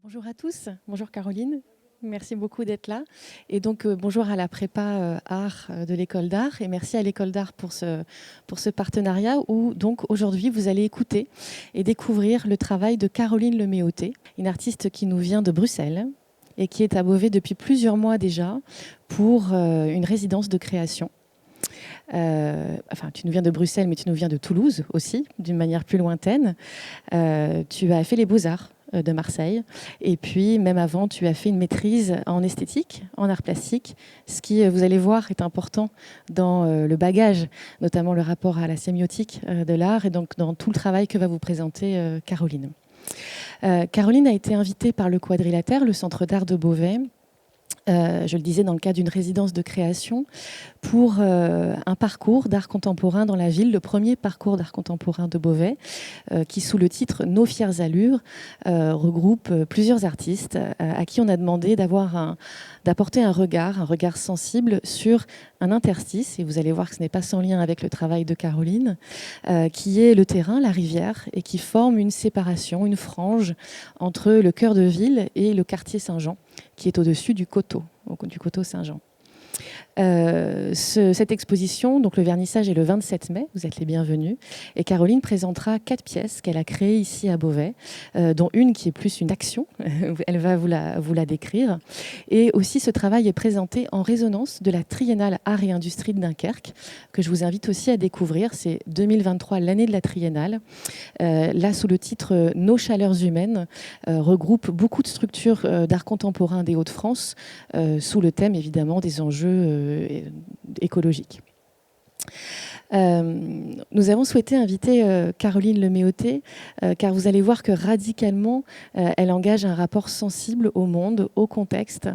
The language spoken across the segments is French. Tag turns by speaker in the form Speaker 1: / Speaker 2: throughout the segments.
Speaker 1: Bonjour à tous, bonjour Caroline, merci beaucoup d'être là. Et donc bonjour à la prépa art de l'école d'art et merci à l'école d'art pour ce partenariat où donc aujourd'hui vous allez écouter et découvrir le travail de Caroline Leméoté, une artiste qui nous vient de Bruxelles et qui est à Beauvais depuis plusieurs mois déjà pour une résidence de création. Enfin, tu nous viens de Bruxelles, mais tu nous viens de Toulouse aussi, d'une manière plus lointaine. Tu as fait les Beaux-Arts de Marseille. Et puis, même avant, tu as fait une maîtrise en esthétique, en art plastique, ce qui, vous allez voir, est important dans le bagage, notamment le rapport à la sémiotique de l'art et donc dans tout le travail que va vous présenter Caroline. Caroline a été invitée par le Quadrilatère, le Centre d'art de Beauvais, je le disais, dans le cadre d'une résidence de création, pour un parcours d'art contemporain dans la ville, le premier parcours d'art contemporain de Beauvais, qui, sous le titre Nos fières allures, regroupe plusieurs artistes à qui on a demandé d'apporter un regard sensible sur un interstice, et vous allez voir que ce n'est pas sans lien avec le travail de Caroline, qui est le terrain, la rivière, et qui forme une séparation, une frange entre le cœur de ville et le quartier Saint-Jean, qui est au-dessus du coteau Saint-Jean. Cette exposition, donc le vernissage est le 27 mai, vous êtes les bienvenus, et Caroline présentera 4 pièces qu'elle a créées ici à Beauvais, dont une qui est plus une action, elle va vous la décrire, et aussi ce travail est présenté en résonance de la Triennale Art et Industrie de Dunkerque, que je vous invite aussi à découvrir, c'est 2023, l'année de la Triennale, là sous le titre Nos chaleurs humaines, regroupe beaucoup de structures d'art contemporain des Hauts-de-France, sous le thème évidemment des enjeux écologique. Nous avons souhaité inviter Caroline Leméoté, car vous allez voir que radicalement, elle engage un rapport sensible au monde, au contexte,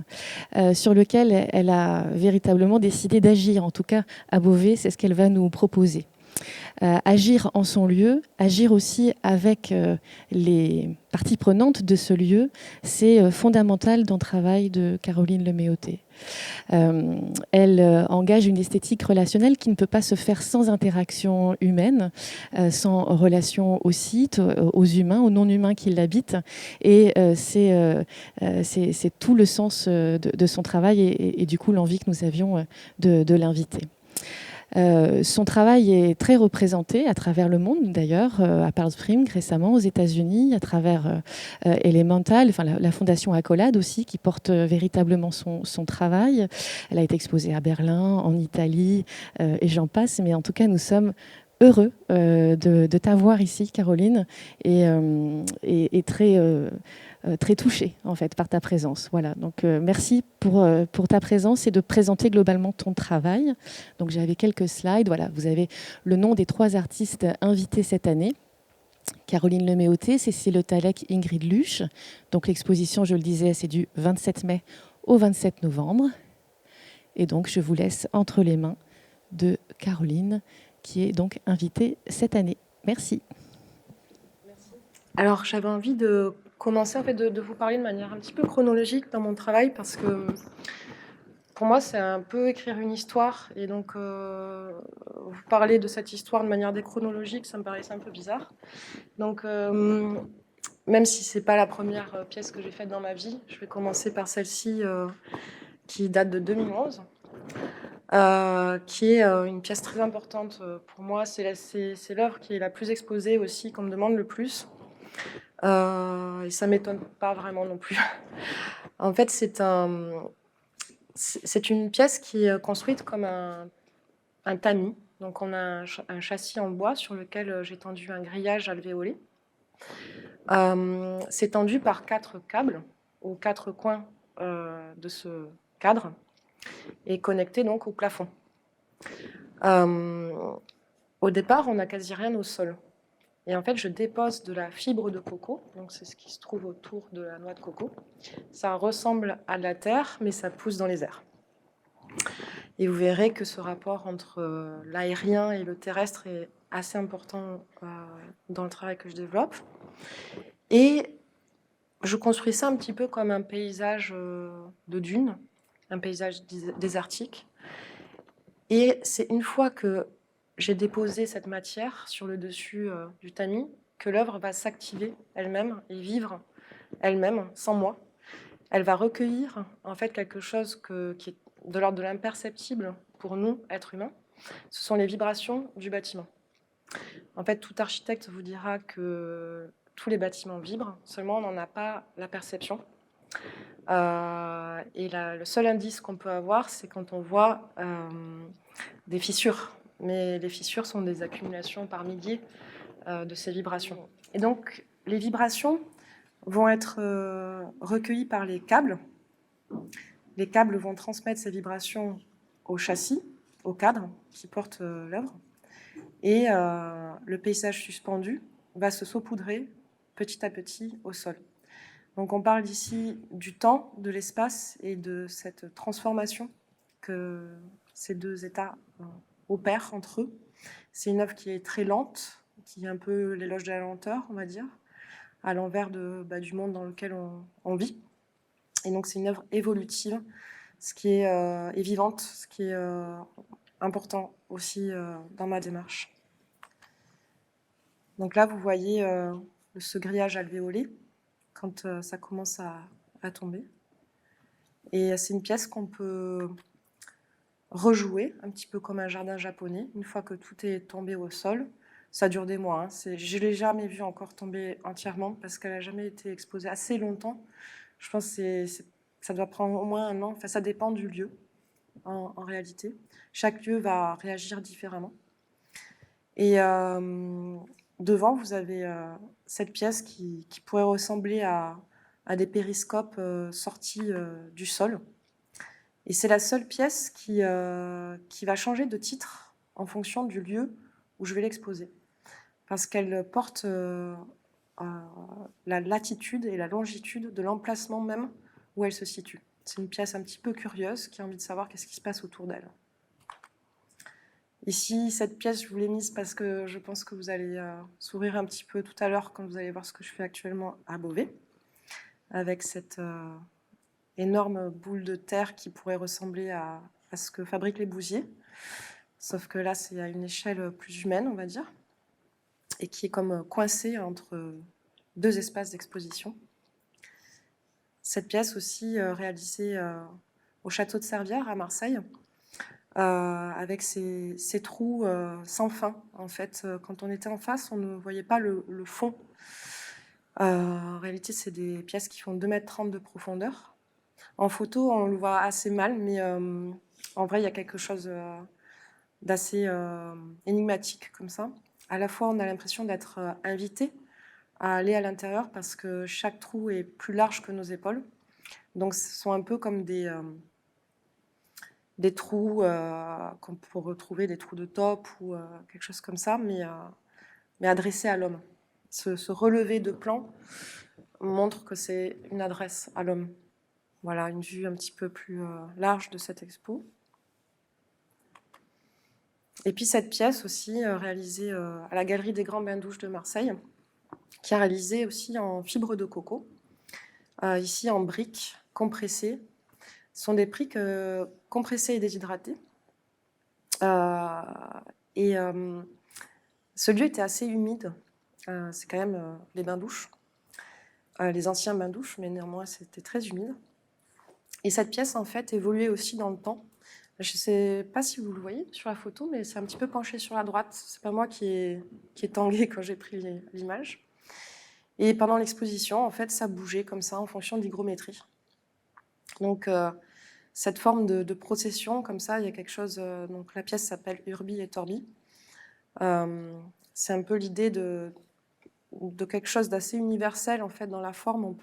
Speaker 1: sur lequel elle a véritablement décidé d'agir. En tout cas, à Beauvais, c'est ce qu'elle va nous proposer. Agir en son lieu, agir aussi avec les parties prenantes de ce lieu, c'est fondamental dans le travail de Caroline Leméoté. Elle engage une esthétique relationnelle qui ne peut pas se faire sans interaction humaine, sans relation au site, aux humains, aux non-humains qui l'habitent. Et c'est tout le sens de son travail et du coup l'envie que nous avions de l'inviter. Son travail est très représenté à travers le monde, d'ailleurs, à Palm Springs récemment, aux États-Unis, à travers Elemental, enfin, la fondation Accolade aussi, qui porte véritablement son travail. Elle a été exposée à Berlin, en Italie, et j'en passe. Mais en tout cas, nous sommes heureux de t'avoir ici, Caroline, et très touchée en fait par ta présence. Voilà, donc merci pour ta présence et de présenter globalement ton travail. Donc j'avais quelques slides. Voilà, vous avez le nom des 3 artistes invités cette année. Caroline Leméoté, Cécile Le Tallec, Ingrid Luche. Donc l'exposition, je le disais, c'est du 27 mai au 27 novembre. Et donc je vous laisse entre les mains de Caroline, qui est donc invitée cette année. Merci.
Speaker 2: Alors, j'avais envie de commencer en fait de vous parler de manière un petit peu chronologique dans mon travail parce que pour moi, c'est un peu écrire une histoire et donc vous parler de cette histoire de manière déchronologique, ça me paraissait un peu bizarre. Donc, même si c'est pas la première pièce que j'ai faite dans ma vie, je vais commencer par celle-ci qui date de 2011. Qui est une pièce très importante pour moi. C'est l'œuvre qui est la plus exposée aussi, qu'on me demande le plus. Et ça m'étonne pas vraiment non plus. En fait, c'est une pièce qui est construite comme un tamis. Donc, on a un châssis en bois sur lequel j'ai tendu un grillage alvéolé. C'est tendu par 4 câbles aux 4 coins de ce cadre et connecté donc au plafond. Au départ, on n'a quasi rien au sol. Et en fait, je dépose de la fibre de coco, donc c'est ce qui se trouve autour de la noix de coco. Ça ressemble à de la terre, mais ça pousse dans les airs. Et vous verrez que ce rapport entre l'aérien et le terrestre est assez important dans le travail que je développe. Et je construis ça un petit peu comme un paysage de dunes, un paysage désertique. Et c'est une fois que j'ai déposé cette matière sur le dessus du tamis que l'œuvre va s'activer elle-même et vivre elle-même, sans moi. Elle va recueillir en fait quelque chose qui est de l'ordre de l'imperceptible pour nous, êtres humains. Ce sont les vibrations du bâtiment. En fait, tout architecte vous dira que tous les bâtiments vibrent, seulement on n'en a pas la perception. Et le seul indice qu'on peut avoir, c'est quand on voit des fissures. Mais les fissures sont des accumulations par milliers de ces vibrations. Et donc, les vibrations vont être recueillies par les câbles. Les câbles vont transmettre ces vibrations au châssis, au cadre qui porte l'œuvre. Et le paysage suspendu va se saupoudrer petit à petit au sol. Donc on parle ici du temps, de l'espace et de cette transformation que ces deux états opèrent entre eux. C'est une œuvre qui est très lente, qui est un peu l'éloge de la lenteur, on va dire, à l'envers du monde dans lequel on vit. Et donc c'est une œuvre évolutive, ce qui est et vivante, ce qui est important aussi dans ma démarche. Donc là, vous voyez ce grillage alvéolé quand ça commence à tomber. Et c'est une pièce qu'on peut rejouer, un petit peu comme un jardin japonais, une fois que tout est tombé au sol. Ça dure des mois. Hein. Je ne l'ai jamais vue encore tomber entièrement parce qu'elle n'a jamais été exposée assez longtemps. Je pense que ça doit prendre au moins un an. Enfin, ça dépend du lieu, en réalité. Chaque lieu va réagir différemment. Et devant, vous avez cette pièce qui pourrait ressembler à des périscopes sortis du sol. Et c'est la seule pièce qui va changer de titre en fonction du lieu où je vais l'exposer. Parce qu'elle porte la latitude et la longitude de l'emplacement même où elle se situe. C'est une pièce un petit peu curieuse qui a envie de savoir qu'est-ce qui se passe autour d'elle. Ici, cette pièce, je vous l'ai mise parce que je pense que vous allez sourire un petit peu tout à l'heure quand vous allez voir ce que je fais actuellement à Beauvais, avec cette énorme boule de terre qui pourrait ressembler à ce que fabriquent les Bousiers, sauf que là, c'est à une échelle plus humaine, on va dire, et qui est comme coincée entre deux espaces d'exposition. Cette pièce aussi réalisée au château de Servières à Marseille, avec ces trous sans fin. En fait, quand on était en face, on ne voyait pas le fond. En réalité, c'est des pièces qui font 2,30 m de profondeur. En photo, on le voit assez mal, mais en vrai, il y a quelque chose d'assez énigmatique comme ça. À la fois, on a l'impression d'être invité à aller à l'intérieur parce que chaque trou est plus large que nos épaules. Donc, ce sont un peu comme des trous qu'on peut retrouver, des trous de top ou quelque chose comme ça, mais adressés à l'homme. Ce relevé de plan montre que c'est une adresse à l'homme. Voilà, une vue un petit peu plus large de cette expo. Et puis cette pièce aussi réalisée à la Galerie des Grands Bains-Douches de Marseille, qui est réalisée aussi en fibre de coco, ici en briques compressées. Ce sont des briques compressées et déshydratées. Et ce lieu était assez humide. C'est quand même les bains-douches, les anciens bains-douches, mais néanmoins c'était très humide. Et cette pièce en fait évoluait aussi dans le temps. Je ne sais pas si vous le voyez sur la photo, mais c'est un petit peu penché sur la droite. C'est pas moi qui ai tangué quand j'ai pris l'image. Et pendant l'exposition, en fait, ça bougeait comme ça en fonction de l'hygrométrie. Donc cette forme de procession comme ça, il y a quelque chose. Donc la pièce s'appelle Urbi et Torbi. C'est un peu l'idée de quelque chose d'assez universel en fait dans la forme.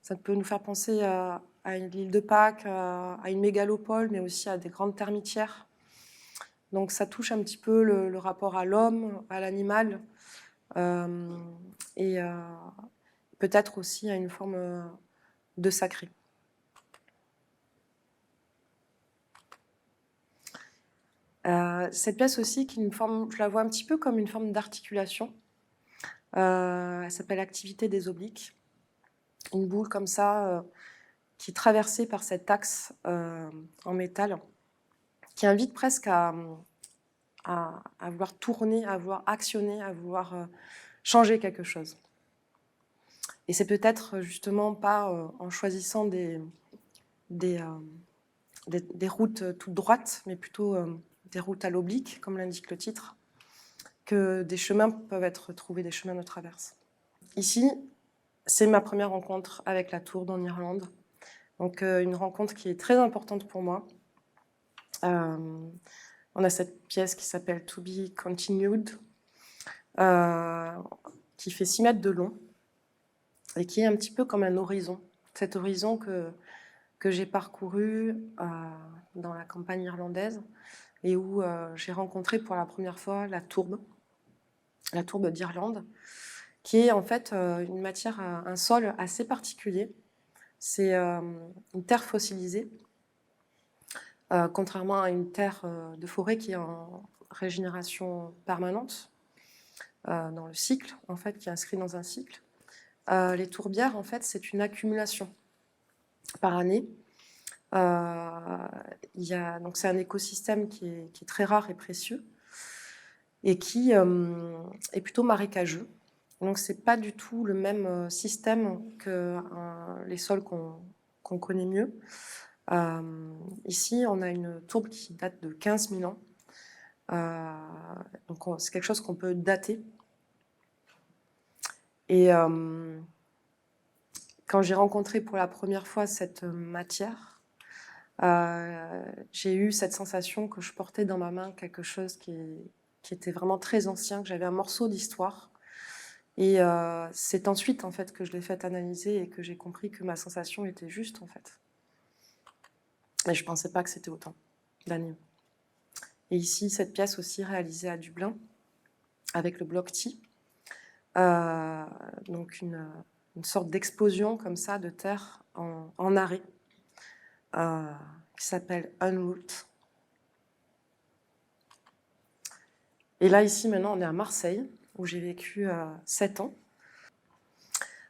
Speaker 2: Ça peut nous faire penser à l'île de Pâques, à une mégalopole, mais aussi à des grandes termitières. Donc ça touche un petit peu le rapport à l'homme, à l'animal, et peut-être aussi à une forme de sacré. Cette pièce aussi, je la vois un petit peu comme une forme d'articulation. Elle s'appelle Activité des obliques. Une boule comme ça, qui est traversée par cet axe en métal, qui invite presque à vouloir tourner, à vouloir actionner, à vouloir changer quelque chose. Et c'est peut-être justement pas en choisissant des routes toutes droites, mais plutôt des routes à l'oblique, comme l'indique le titre, que des chemins peuvent être trouvés, des chemins de traverse. Ici, c'est ma première rencontre avec la tourbe en Irlande. Donc une rencontre qui est très importante pour moi. On a cette pièce qui s'appelle To Be Continued, qui fait 6 mètres de long et qui est un petit peu comme un horizon. Cet horizon que j'ai parcouru dans la campagne irlandaise et où j'ai rencontré pour la première fois la tourbe d'Irlande, qui est en fait une matière, un sol assez particulier. C'est une terre fossilisée, contrairement à une terre de forêt qui est en régénération permanente, dans le cycle, en fait, qui est inscrit dans un cycle. Les tourbières, en fait, c'est une accumulation par année. Donc c'est un écosystème qui est très rare et précieux et qui est plutôt marécageux. Donc c'est pas du tout le même système que les sols qu'on connaît mieux. Ici, on a une tourbe qui date de 15 000 ans. Donc c'est quelque chose qu'on peut dater. Et quand j'ai rencontré pour la première fois cette matière, j'ai eu cette sensation que je portais dans ma main quelque chose qui était vraiment très ancien, que j'avais un morceau d'histoire. Et c'est ensuite en fait que je l'ai fait analyser et que j'ai compris que ma sensation était juste en fait. Mais je ne pensais pas que c'était autant d'années. Et ici, cette pièce aussi réalisée à Dublin avec le bloc T. Donc une sorte d'explosion comme ça de terre en arrêt qui s'appelle Unroot. Et là, ici, maintenant, on est à Marseille, où j'ai vécu 7 ans,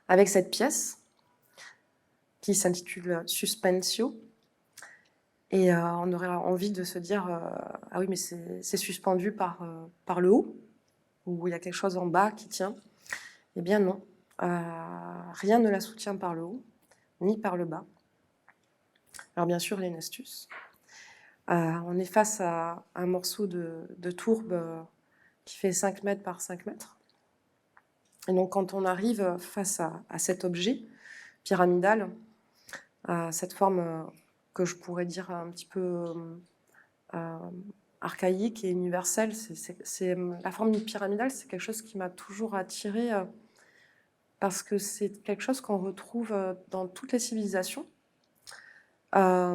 Speaker 2: avec cette pièce qui s'intitule Suspensio. Et on aurait envie de se dire ah oui, mais c'est suspendu par le haut, ou il y a quelque chose en bas qui tient. Eh bien non, rien ne la soutient par le haut, ni par le bas. Alors bien sûr, il y a une astuce. On est face à un morceau de tourbe qui fait 5 mètres par 5 mètres. Et donc quand on arrive face à cet objet pyramidal, à cette forme que je pourrais dire un petit peu archaïque et universelle, la forme pyramidale, c'est quelque chose qui m'a toujours attirée parce que c'est quelque chose qu'on retrouve dans toutes les civilisations, à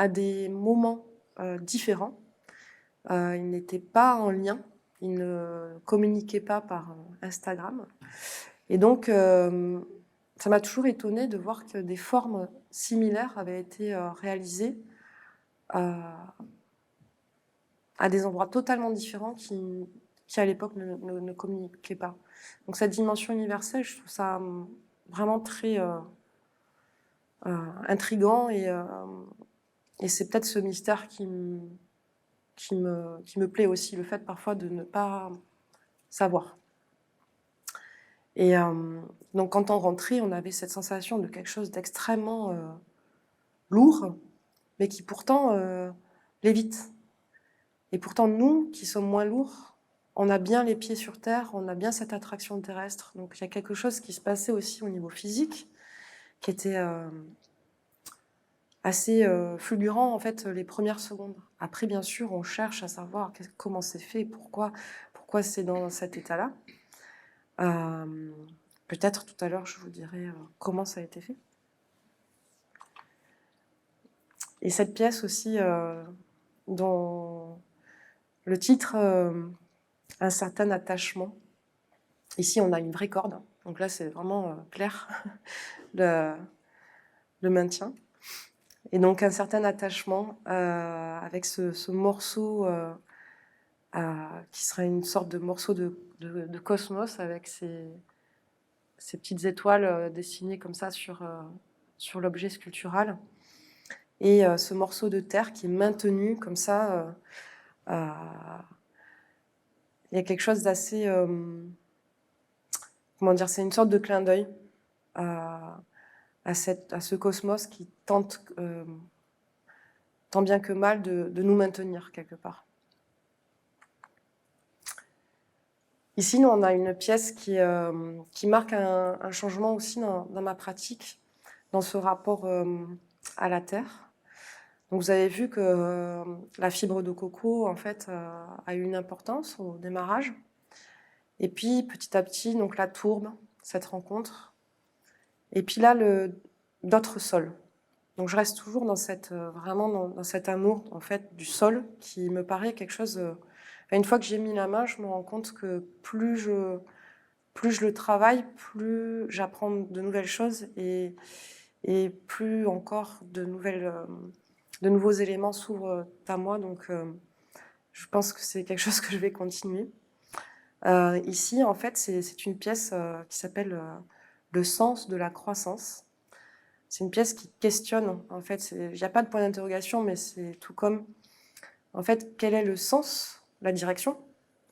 Speaker 2: des moments différents. Ils n'étaient pas en lien, ils ne communiquaient pas par Instagram. Et donc, ça m'a toujours étonnée de voir que des formes similaires avaient été réalisées à des endroits totalement différents qui à l'époque ne communiquaient pas. Donc cette dimension universelle, je trouve ça vraiment très intriguant et c'est peut-être ce mystère qui me plaît aussi, le fait parfois de ne pas savoir. Et donc quand on rentrait, on avait cette sensation de quelque chose d'extrêmement lourd, mais qui pourtant l'évite. Et pourtant, nous, qui sommes moins lourds, on a bien les pieds sur terre, on a bien cette attraction terrestre. Donc il y a quelque chose qui se passait aussi au niveau physique, qui était assez fulgurant en fait les premières secondes. Après, bien sûr, on cherche à savoir comment c'est fait, pourquoi c'est dans cet état-là. Peut-être tout à l'heure, je vous dirai comment ça a été fait. Et cette pièce aussi, dont le titre, un certain attachement. Ici, on a une vraie corde. Donc là, c'est vraiment clair, le maintien. Et donc, un certain attachement avec ce morceau qui serait une sorte de morceau de cosmos avec ces petites étoiles dessinées comme ça sur l'objet sculptural. Et ce morceau de terre qui est maintenu comme ça. Il y a quelque chose d'assez comment dire, c'est une sorte de clin d'œil à ce cosmos qui tente, tant bien que mal, de nous maintenir quelque part. Ici, nous, on a une pièce qui marque un changement aussi dans ma pratique, dans ce rapport à la terre. Donc, vous avez vu que la fibre de coco, en fait, a eu une importance au démarrage. Et puis, petit à petit, donc la tourbe, cette rencontre. Et puis là, d'autres sols. Donc, je reste toujours vraiment dans cet amour, en fait, du sol, qui me paraît quelque chose... une fois que j'ai mis la main, je me rends compte que plus je le travaille, plus j'apprends de nouvelles choses et plus encore de nouveaux éléments s'ouvrent à moi. Donc, je pense que c'est quelque chose que je vais continuer. Ici, en fait, c'est une pièce qui s'appelle Le sens de la croissance. C'est une pièce qui questionne, en fait, il n'y a pas de point d'interrogation, mais c'est tout comme, en fait, quel est le sens, la direction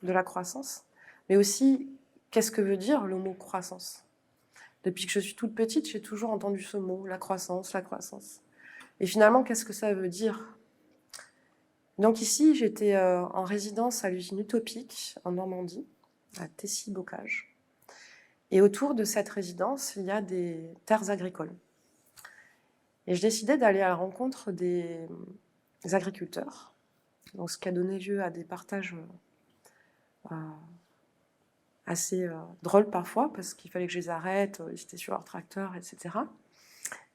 Speaker 2: de la croissance, mais aussi, qu'est-ce que veut dire le mot croissance? Depuis que je suis toute petite, j'ai toujours entendu ce mot, la croissance, la croissance. Et finalement, qu'est-ce que ça veut dire? Donc ici, j'étais en résidence à l'usine Utopique, en Normandie, à Tessy-Bocage. Et autour de cette résidence, il y a des terres agricoles. Et je décidais d'aller à la rencontre des agriculteurs, donc ce qui a donné lieu à des partages assez drôles parfois, parce qu'il fallait que je les arrête, ils étaient sur leur tracteur, etc.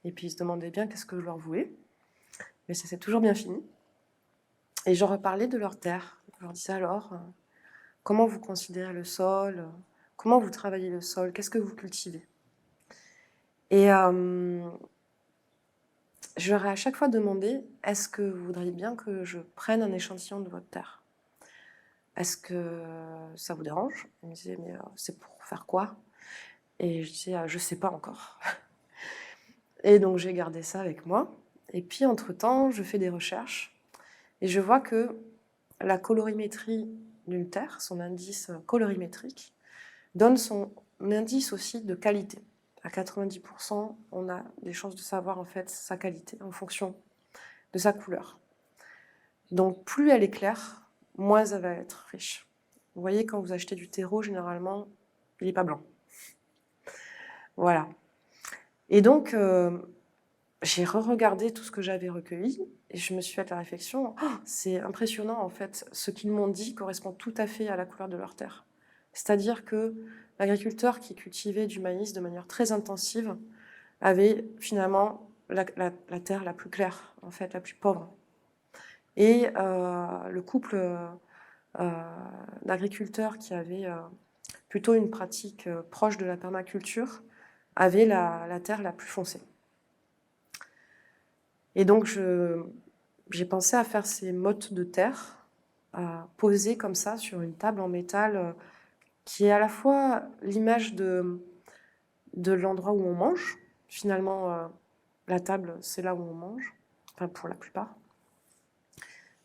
Speaker 2: Et puis ils se demandaient bien qu'est-ce que je leur voulais. Mais ça s'est toujours bien fini. Et je reparlais de leur terre. Je leur disais alors, comment vous considérez le sol? Comment vous travaillez le sol? Qu'est-ce que vous cultivez? Et je leur ai à chaque fois demandé, est-ce que vous voudriez bien que je prenne un échantillon de votre terre? Est-ce que ça vous dérange? Ils me disaient, mais c'est pour faire quoi? Et je disais, je ne sais pas encore. Et donc j'ai gardé ça avec moi. Et puis entre-temps, je fais des recherches et je vois que la colorimétrie d'une terre, son indice colorimétrique, donne son indice aussi de qualité. À 90%, on a des chances de savoir en fait sa qualité en fonction de sa couleur. Donc plus elle est claire, moins elle va être riche. Vous voyez, quand vous achetez du terreau, généralement, il n'est pas blanc. Voilà. Et donc, j'ai re-regardé tout ce que j'avais recueilli et je me suis fait la réflexion, c'est impressionnant en fait, ce qu'ils m'ont dit correspond tout à fait à la couleur de leur terre. C'est-à-dire que l'agriculteur qui cultivait du maïs de manière très intensive avait finalement la terre la plus claire, en fait, la plus pauvre. Et le couple d'agriculteurs qui avait plutôt une pratique proche de la permaculture avait la terre la plus foncée. Et donc, j'ai pensé à faire ces mottes de terre posées comme ça sur une table en métal qui est à la fois l'image de l'endroit où on mange. Finalement, la table, c'est là où on mange, enfin pour la plupart.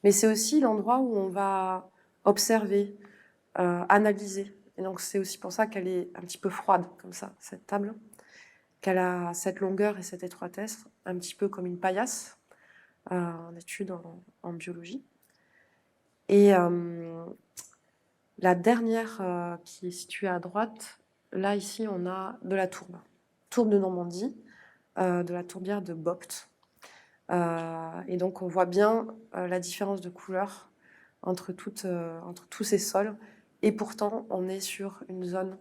Speaker 2: Mais c'est aussi l'endroit où on va observer, analyser. Et donc, c'est aussi pour ça qu'elle est un petit peu froide, comme ça, cette table. Qu'elle a cette longueur et cette étroitesse, un petit peu comme une paillasse, en études en biologie. Et la dernière qui est située à droite, là, ici, on a de la tourbe. Tourbe de Normandie, de la tourbière de Bopt. Et donc, on voit bien la différence de couleur entre tous ces sols. Et pourtant, on est sur une zone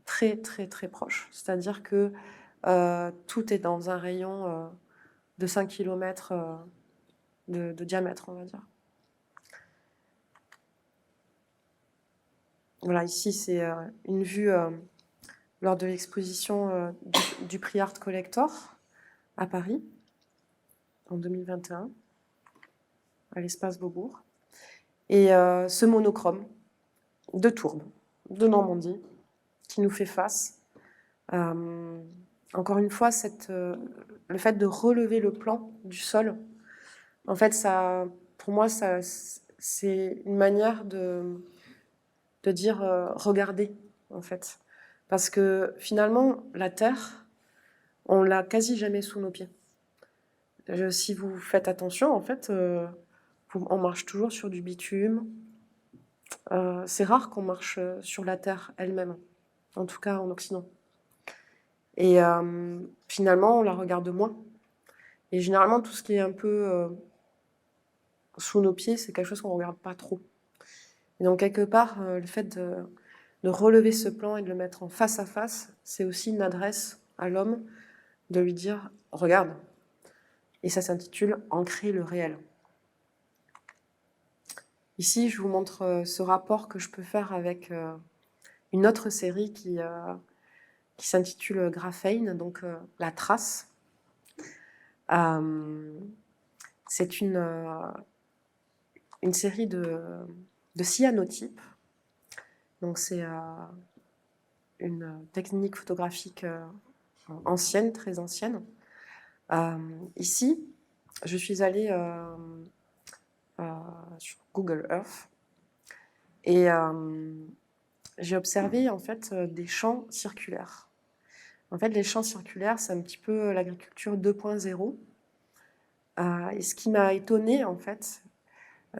Speaker 2: très, très, très proche. C'est-à-dire que tout est dans un rayon de 5 km de diamètre, on va dire. Voilà, ici, c'est une vue lors de l'exposition du prix Art Collector à Paris, en 2021, à l'espace Beaubourg. Et ce monochrome de tourbe, de Normandie, qui nous fait face. Encore une fois, le fait de relever le plan du sol, en fait, pour moi, c'est une manière de dire regardez, en fait. Parce que finalement, la Terre, on l'a quasi jamais sous nos pieds. Si vous faites attention, en fait, on marche toujours sur du bitume. C'est rare qu'on marche sur la Terre elle-même, en tout cas en Occident. Et finalement, on la regarde moins. Et généralement, tout ce qui est un peu sous nos pieds, c'est quelque chose qu'on ne regarde pas trop. Et donc, quelque part, le fait de relever ce plan et de le mettre en face à face, c'est aussi une adresse à l'homme de lui dire « Regarde ». Et ça s'intitule « Ancrer le réel ». Ici, je vous montre ce rapport que je peux faire avec une autre série qui s'intitule Graphane, donc la trace. C'est une série de cyanotypes. Donc c'est une technique photographique ancienne, très ancienne. Ici, je suis allée sur Google Earth et j'ai observé en fait des champs circulaires. En fait, les champs circulaires, c'est un petit peu l'agriculture 2.0. Et ce qui m'a étonnée, en fait,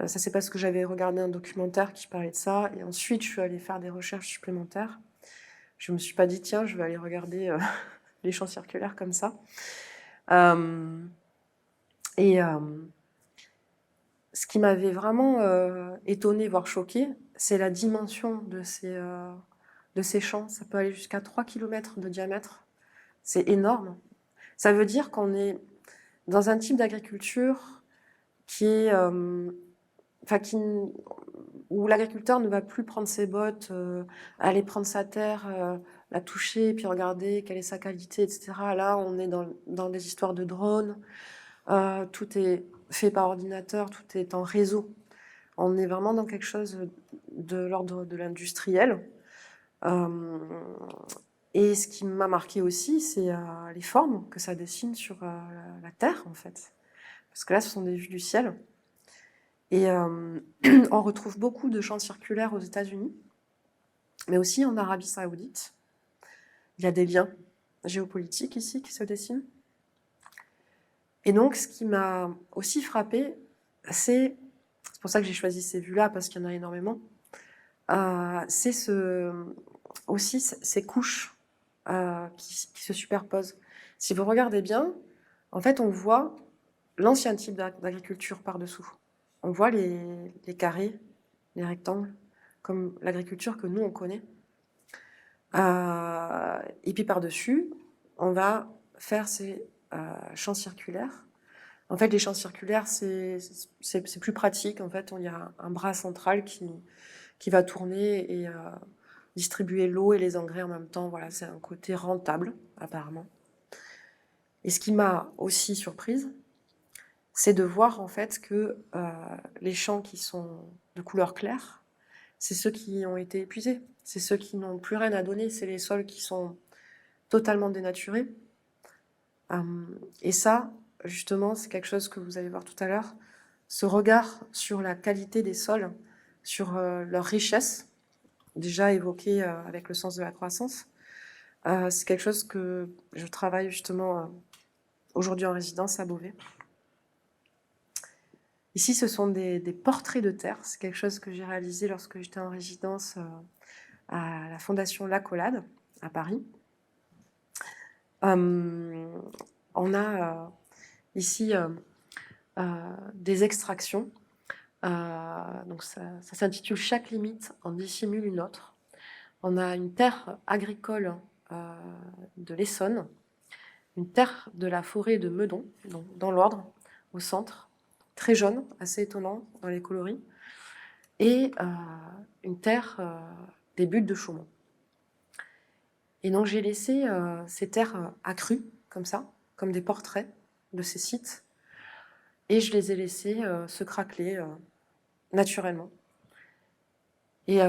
Speaker 2: ça c'est parce que j'avais regardé un documentaire qui parlait de ça, et ensuite je suis allée faire des recherches supplémentaires. Je me suis pas dit, tiens, je vais aller regarder les champs circulaires comme ça. Ce qui m'avait vraiment étonnée, voire choquée, c'est la dimension de ces champs. Ça peut aller jusqu'à 3 km de diamètre. C'est énorme. Ça veut dire qu'on est dans un type d'agriculture qui est, où l'agriculteur ne va plus prendre ses bottes, aller prendre sa terre, la toucher, puis regarder quelle est sa qualité, etc. Là, on est dans des histoires de drones. Tout est fait par ordinateur, tout est en réseau. On est vraiment dans quelque chose de l'ordre de l'industriel. Et ce qui m'a marqué aussi, c'est les formes que ça dessine sur la Terre, en fait. Parce que là, ce sont des vues du ciel. Et on retrouve beaucoup de champs circulaires aux États-Unis, mais aussi en Arabie Saoudite. Il y a des liens géopolitiques ici qui se dessinent. Et donc, ce qui m'a aussi frappé, c'est pour ça que j'ai choisi ces vues-là, parce qu'il y en a énormément, c'est aussi ces couches qui se superposent. Si vous regardez bien, en fait, on voit l'ancien type d'agriculture par-dessous. On voit les carrés, les rectangles, comme l'agriculture que nous, on connaît. Et puis par-dessus, on va faire ces champs circulaires. En fait, les champs circulaires, c'est plus pratique. En fait, il y a un bras central qui va tourner et distribuer l'eau et les engrais en même temps. Voilà, c'est un côté rentable, apparemment. Et ce qui m'a aussi surprise, c'est de voir en fait que les champs qui sont de couleur claire, c'est ceux qui ont été épuisés. C'est ceux qui n'ont plus rien à donner. C'est les sols qui sont totalement dénaturés. Et ça, justement, c'est quelque chose que vous allez voir tout à l'heure. Ce regard sur la qualité des sols, sur leur richesse, déjà évoqué avec le sens de la croissance, c'est quelque chose que je travaille justement aujourd'hui en résidence à Beauvais. Ici, ce sont des portraits de terre. C'est quelque chose que j'ai réalisé lorsque j'étais en résidence à la Fondation L'Accolade, à Paris. On a ici des extractions. Donc ça s'intitule « Chaque limite en dissimule une autre ». On a une terre agricole de l'Essonne, une terre de la forêt de Meudon, donc dans l'Ordre, au centre, très jaune, assez étonnant dans les coloris, et une terre des Buttes de Chaumont. Et donc j'ai laissé ces terres accrues, comme ça, comme des portraits de ces sites, et je les ai laissés se craqueler naturellement. Et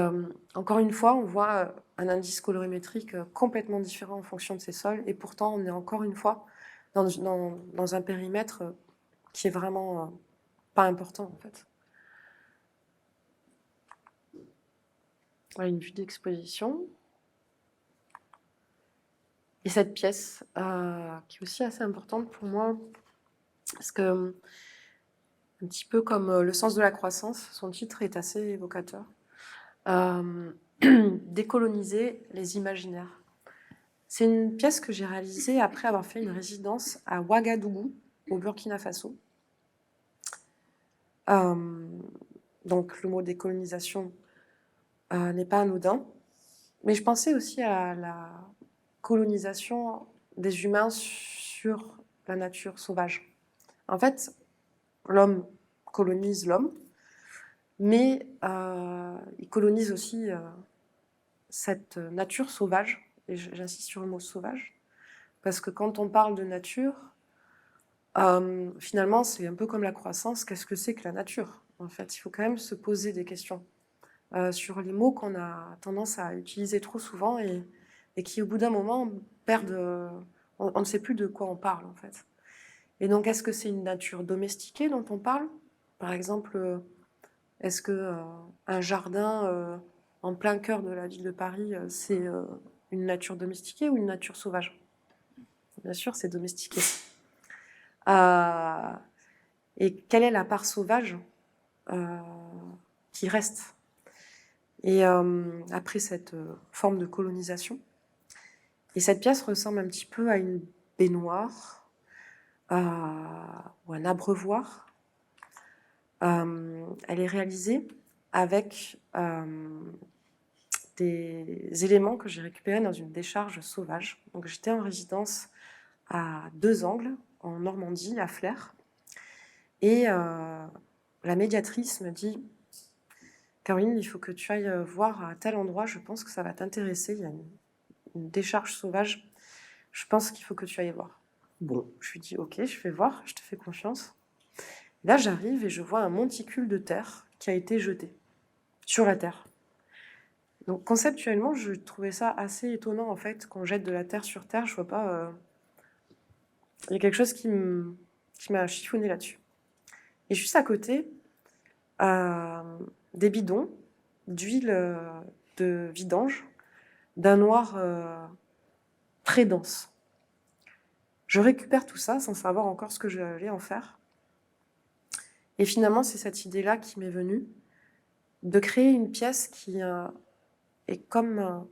Speaker 2: encore une fois, on voit un indice colorimétrique complètement différent en fonction de ces sols, et pourtant on est encore une fois dans un périmètre qui est vraiment pas important en fait. Voilà une vue d'exposition. Et cette pièce, qui est aussi assez importante pour moi, parce que, un petit peu comme Le sens de la croissance, son titre est assez évocateur. Décoloniser les imaginaires. C'est une pièce que j'ai réalisée après avoir fait une résidence à Ouagadougou, au Burkina Faso. Donc le mot décolonisation n'est pas anodin, mais je pensais aussi à la colonisation des humains sur la nature sauvage. En fait, l'homme colonise l'homme, mais il colonise aussi cette nature sauvage, et j'insiste sur le mot sauvage, parce que quand on parle de nature, finalement, c'est un peu comme la croissance. Qu'est-ce que c'est que la nature? En fait, il faut quand même se poser des questions sur les mots qu'on a tendance à utiliser trop souvent et qui, au bout d'un moment, perdent. On ne sait plus de quoi on parle, en fait. Et donc, est-ce que c'est une nature domestiquée dont on parle? Par exemple, est-ce que un jardin en plein cœur de la ville de Paris, c'est une nature domestiquée ou une nature sauvage? Bien sûr, c'est domestiqué. Et quelle est la part sauvage qui reste? Et après cette forme de colonisation, et cette pièce ressemble un petit peu à une baignoire ou un abreuvoir. Elle est réalisée avec des éléments que j'ai récupérés dans une décharge sauvage. Donc j'étais en résidence à Deux Angles, en Normandie, à Flers. Et la médiatrice me dit: Caroline, il faut que tu ailles voir à tel endroit, je pense que ça va t'intéresser, il y a une décharge sauvage, je pense qu'il faut que tu ailles voir. Bon, je lui dis: ok, je vais voir, je te fais confiance. Là, j'arrive et je vois un monticule de terre qui a été jeté sur la terre. Donc conceptuellement, je trouvais ça assez étonnant, en fait, qu'on jette de la terre sur terre, je vois pas... Il y a quelque chose qui m'a chiffonné là-dessus. Et juste à côté, des bidons d'huile de vidange d'un noir très dense. Je récupère tout ça sans savoir encore ce que j'allais en faire. Et finalement, c'est cette idée-là qui m'est venue, de créer une pièce qui est comme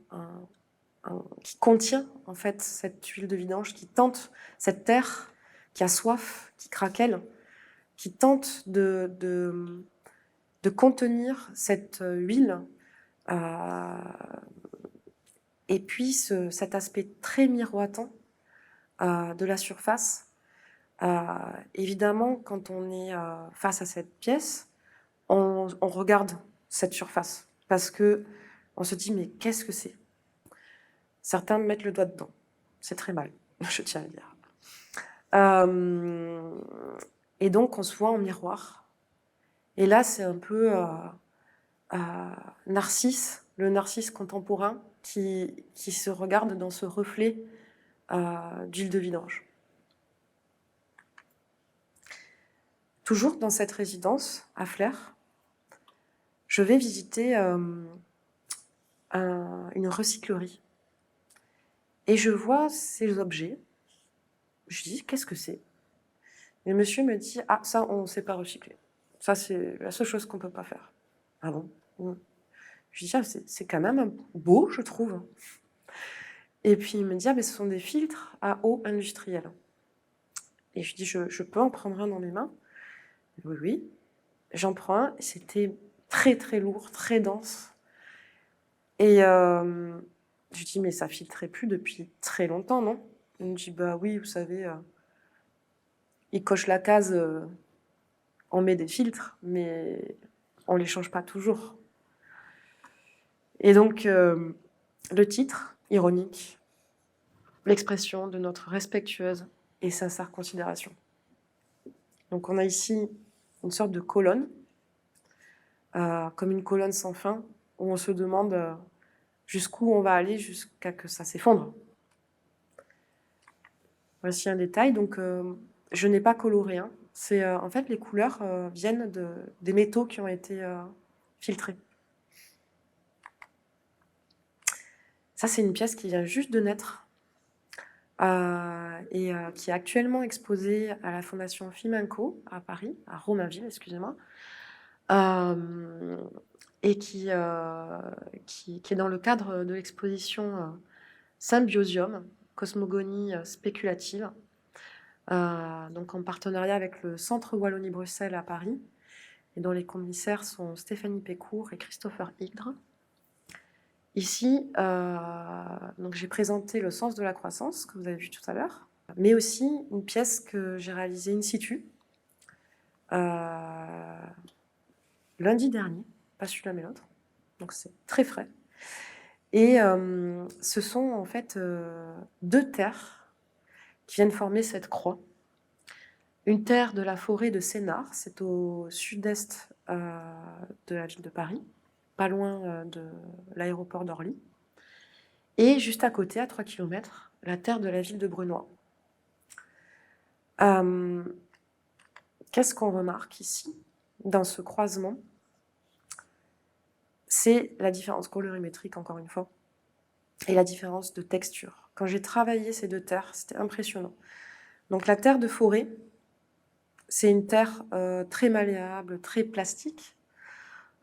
Speaker 2: qui contient en fait cette huile de vidange, qui tente, cette terre qui a soif, qui craquelle, qui tente de contenir cette huile, et puis cet aspect très miroitant de la surface. Évidemment, quand on est face à cette pièce, on regarde cette surface parce que on se dit: mais qu'est-ce que c'est? Certains mettent le doigt dedans. C'est très mal, je tiens à le dire. Et donc, on se voit en miroir. Et là, c'est un peu Narcisse, le Narcisse contemporain, qui se regarde dans ce reflet d'huile de vidange. Toujours dans cette résidence, à Flers, je vais visiter une recyclerie. Et je vois ces objets. Je dis: qu'est-ce que c'est? Et le monsieur me dit: ah, ça, on ne sait pas recycler. Ça, c'est la seule chose qu'on ne peut pas faire. Ah bon? Je dis: ah, c'est quand même beau, je trouve. Et puis il me dit: ah, mais ce sont des filtres à eau industrielle. Et je dis: je peux en prendre un dans mes mains? Oui, oui. J'en prends un. C'était très, très lourd, très dense. Et je lui dis: mais ça filtrait plus depuis très longtemps, non? Il me dit: bah oui, vous savez, il coche la case, on met des filtres, mais on les change pas toujours. Et donc, le titre, ironique, l'expression de notre respectueuse et sincère considération. Donc on a ici une sorte de colonne, comme une colonne sans fin, où on se demande jusqu'où on va aller jusqu'à que ça s'effondre. Voici un détail. Donc je n'ai pas coloré. Hein. C'est en fait les couleurs viennent des métaux qui ont été filtrés. Ça, c'est une pièce qui vient juste de naître. qui est actuellement exposé à la Fondation Fimenco à Paris, à Romainville, excusez-moi, et qui est dans le cadre de l'exposition Symbiosium, cosmogonie spéculative, donc en partenariat avec le Centre Wallonie-Bruxelles à Paris, et dont les commissaires sont Stéphanie Pécourt et Christopher Higdre. Ici, donc j'ai présenté Le sens de la croissance, que vous avez vu tout à l'heure, mais aussi une pièce que j'ai réalisée in situ, lundi dernier, pas celui-là mais l'autre, donc c'est très frais. Et ce sont en fait deux terres qui viennent former cette croix. Une terre de la forêt de Sénart, c'est au sud-est de la ville de Paris, pas loin de l'aéroport d'Orly. Et juste à côté, à 3 km, la terre de la ville de Brunoy. Qu'est-ce qu'on remarque ici, dans ce croisement? C'est la différence colorimétrique, encore une fois, et la différence de texture. Quand j'ai travaillé ces deux terres, c'était impressionnant. Donc la terre de forêt, c'est une terre très malléable, très plastique.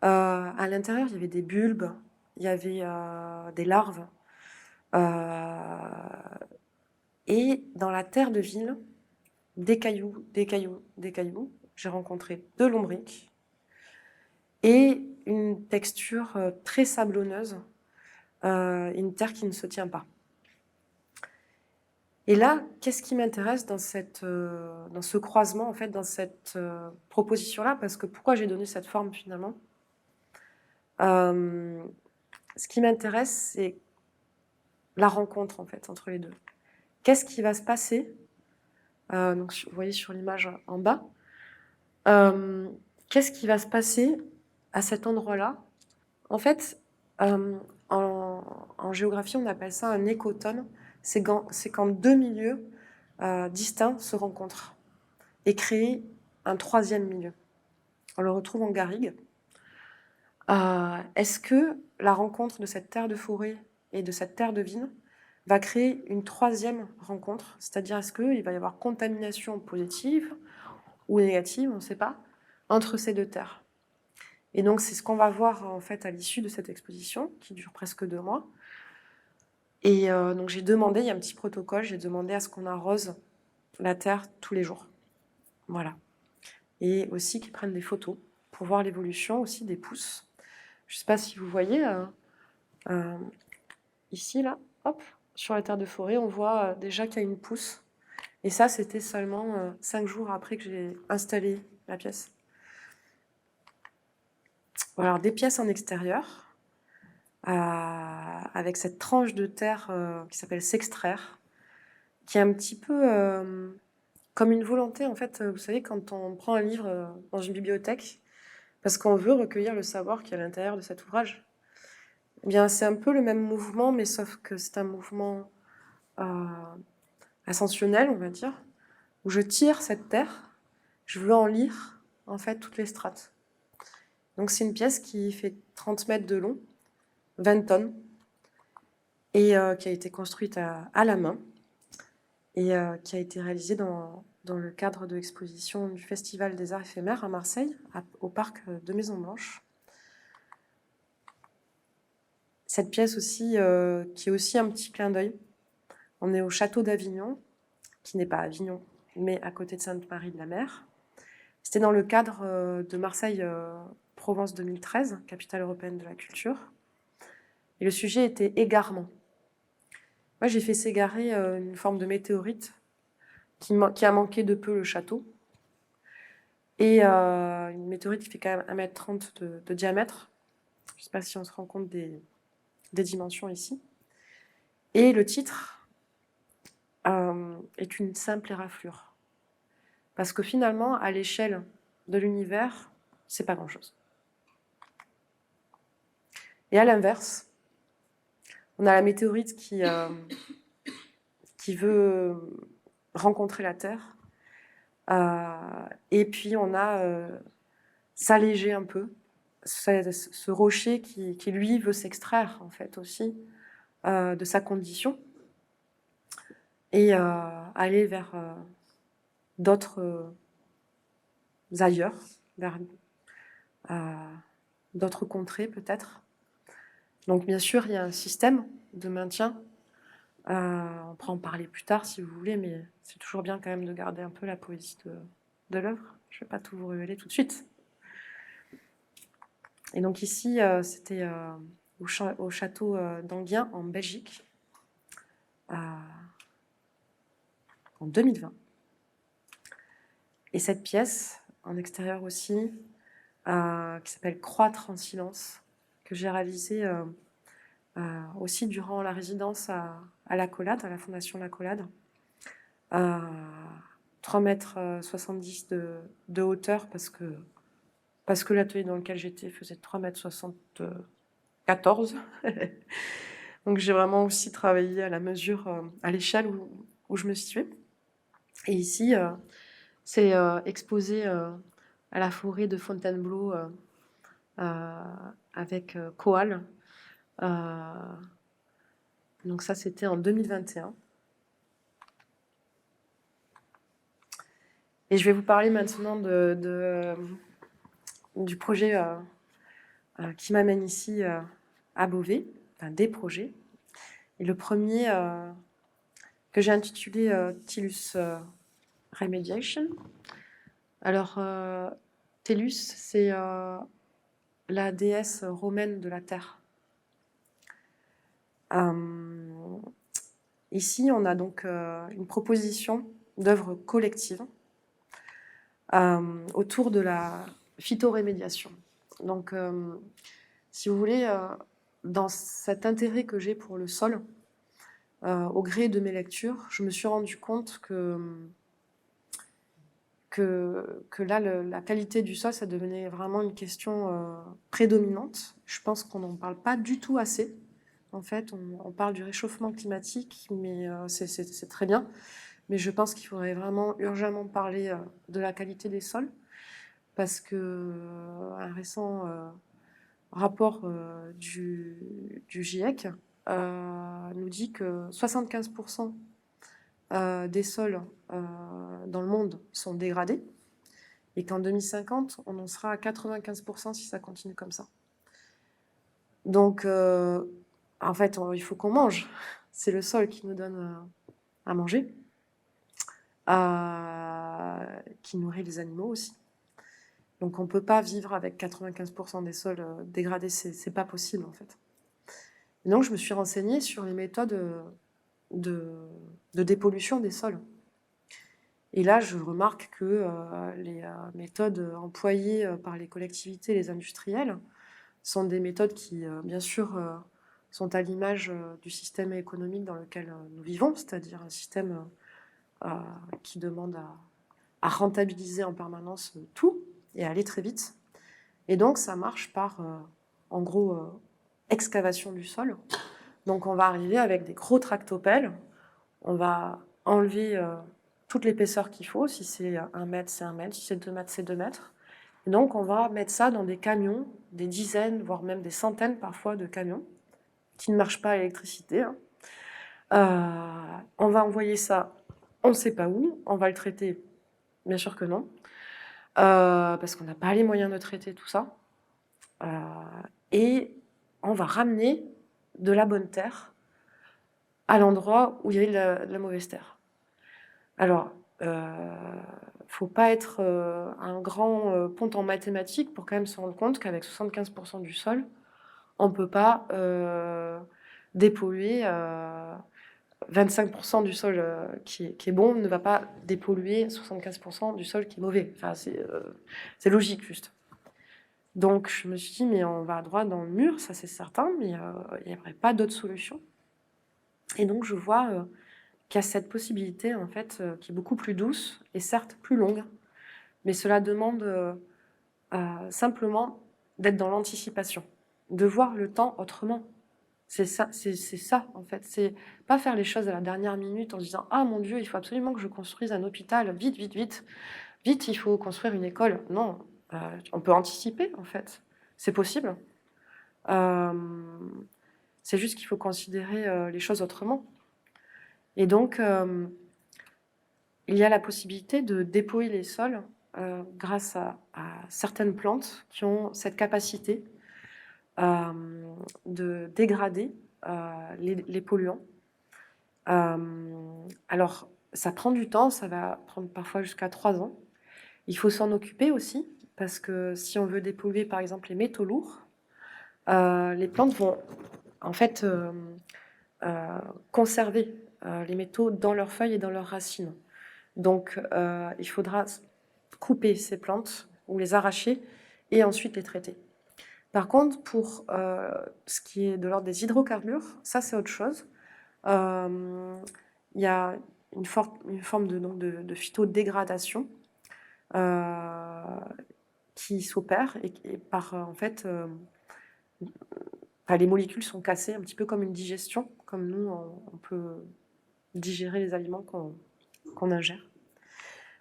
Speaker 2: À l'intérieur, il y avait des bulbes, il y avait des larves. Et dans la terre de ville, des cailloux, des cailloux, des cailloux. J'ai rencontré deux lombrics et une texture très sablonneuse, une terre qui ne se tient pas. Et là, qu'est-ce qui m'intéresse dans ce croisement, en fait, dans cette proposition-là? Parce que pourquoi j'ai donné cette forme finalement? Ce qui m'intéresse, c'est la rencontre en fait entre les deux. Qu'est-ce qui va se passer? Donc, vous voyez sur l'image en bas. Qu'est-ce qui va se passer à cet endroit-là? En fait, en géographie, on appelle ça un écotone. C'est quand deux milieux distincts se rencontrent et créent un troisième milieu. On le retrouve en garrigue. Est-ce que la rencontre de cette terre de forêt et de cette terre de vigne va créer une troisième rencontre? C'est-à-dire, est-ce qu'il va y avoir contamination positive ou négative, on ne sait pas, entre ces deux terres? Et donc, c'est ce qu'on va voir en fait à l'issue de cette exposition, qui dure presque 2 mois. Et donc, j'ai demandé, il y a un petit protocole, j'ai demandé à ce qu'on arrose la terre tous les jours. Voilà. Et aussi qu'ils prennent des photos pour voir l'évolution aussi des pousses. Je ne sais pas si vous voyez, ici, là, hop, sur la terre de forêt, on voit déjà qu'il y a une pousse. Et ça, c'était seulement 5 jours après que j'ai installé la pièce. Alors, des pièces en extérieur, avec cette tranche de terre qui s'appelle s'extraire, qui est un petit peu comme une volonté, en fait, vous savez, quand on prend un livre dans une bibliothèque, parce qu'on veut recueillir le savoir qui est à l'intérieur de cet ouvrage. Eh bien, c'est un peu le même mouvement, mais sauf que c'est un mouvement ascensionnel, on va dire, où je tire cette terre, je veux en lire, en fait, toutes les strates. Donc, c'est une pièce qui fait 30 mètres de long, 20 tonnes, et qui a été construite à la main, et qui a été réalisée dans le cadre de l'exposition du Festival des Arts éphémères à Marseille, au parc de Maison-Blanche. Cette pièce aussi, qui est aussi un petit clin d'œil. On est au château d'Avignon, qui n'est pas Avignon, mais à côté de Sainte-Marie-de-la-Mer. C'était dans le cadre de Marseille Provence 2013, capitale européenne de la culture. Et le sujet était égarement. Moi, j'ai fait s'égarer une forme de météorite qui a manqué de peu le château. Et une météorite qui fait quand même 1,30 m de diamètre. Je ne sais pas si on se rend compte des dimensions ici. Et le titre est une simple éraflure. Parce que finalement, à l'échelle de l'univers, c'est pas grand-chose. Et à l'inverse, on a la météorite qui veut rencontrer la Terre. Et puis on a s'alléger un peu, ce rocher qui lui veut s'extraire en fait aussi de sa condition. et aller vers d'autres ailleurs, vers d'autres contrées peut-être. Donc bien sûr, il y a un système de maintien. On pourra en parler plus tard si vous voulez, mais c'est toujours bien quand même de garder un peu la poésie de l'œuvre. Je ne vais pas tout vous révéler tout de suite. Et donc ici, c'était au château d'Enghien en Belgique en 2020. Et cette pièce, en extérieur aussi, qui s'appelle Croître en silence, que j'ai réalisée aussi durant la résidence à l'Accolade, à la Fondation L'Accolade. 3,70 m de hauteur parce que l'atelier dans lequel j'étais faisait 3,74 m. Donc j'ai vraiment aussi travaillé à la mesure, à l'échelle où je me situais. Et ici, c'est exposé à la forêt de Fontainebleau avec Koal. Donc ça, c'était en 2021. Et je vais vous parler maintenant du projet qui m'amène ici à Beauvais, enfin des projets. Et le premier que j'ai intitulé Tellus Remediation. Alors, Tellus, c'est la déesse romaine de la terre. Ici, on a donc une proposition d'œuvre collective autour de la phytorémédiation. Donc, si vous voulez, dans cet intérêt que j'ai pour le sol, au gré de mes lectures, je me suis rendu compte que là, la qualité du sol, ça devenait vraiment une question prédominante. Je pense qu'on n'en parle pas du tout assez. En fait, on parle du réchauffement climatique, mais c'est très bien. Mais je pense qu'il faudrait vraiment urgemment parler de la qualité des sols, parce que un récent rapport du GIEC nous dit que 75% des sols dans le monde sont dégradés et qu'en 2050, on en sera à 95% si ça continue comme ça. Donc, en fait, il faut qu'on mange. C'est le sol qui nous donne à manger, qui nourrit les animaux aussi. Donc, on ne peut pas vivre avec 95% des sols dégradés. C'est pas possible, en fait. Et donc, je me suis renseignée sur les méthodes de dépollution des sols. Et là, je remarque que les méthodes employées par les collectivités et les industriels sont des méthodes qui, bien sûr, sont à l'image du système économique dans lequel nous vivons, c'est-à-dire un système qui demande à rentabiliser en permanence tout et à aller très vite. Et donc, ça marche par, en gros, excavation du sol. Donc, on va arriver avec des gros tractopelles, on va enlever toute l'épaisseur qu'il faut. Si c'est 1 mètre, c'est 1 mètre. Si c'est 2 mètres, c'est 2 mètres. Et donc, on va mettre ça dans des camions, des dizaines, voire même des centaines parfois de camions, qui ne marchent pas à l'électricité. On va envoyer ça, on ne sait pas où. On va le traiter, bien sûr que non, parce qu'on n'a pas les moyens de traiter tout ça. Et on va ramener de la bonne terre à l'endroit où il y avait de la mauvaise terre. Alors, faut pas être un grand ponte en mathématiques pour quand même se rendre compte qu'avec 75% du sol, on ne peut pas dépolluer 25% du sol qui est bon, ne va pas dépolluer 75% du sol qui est mauvais. Enfin, c'est logique juste. Donc je me suis dit, mais on va droit dans le mur, ça c'est certain, mais il n'y aurait pas d'autre solution. Et donc je vois qu'il y a cette possibilité en fait qui est beaucoup plus douce et certes plus longue, mais cela demande simplement d'être dans l'anticipation, de voir le temps autrement. C'est ça en fait. C'est pas faire les choses à la dernière minute en se disant ah mon Dieu, il faut absolument que je construise un hôpital, vite, vite, vite, vite, il faut construire une école. Non, on peut anticiper en fait. C'est possible. C'est juste qu'il faut considérer les choses autrement. Et donc, il y a la possibilité de dépolluer les sols grâce à certaines plantes qui ont cette capacité de dégrader les polluants. Alors, ça prend du temps, ça va prendre parfois jusqu'à 3 ans. Il faut s'en occuper aussi, parce que si on veut dépolluer, par exemple, les métaux lourds, les plantes vont en fait conserver les métaux dans leurs feuilles et dans leurs racines. Donc, il faudra couper ces plantes ou les arracher et ensuite les traiter. Par contre, pour ce qui est de l'ordre des hydrocarbures, ça c'est autre chose. Il y a une forme de phytodégradation qui s'opère et par en fait, les molécules sont cassées un petit peu comme une digestion, comme nous on peut digérer les aliments qu'on ingère.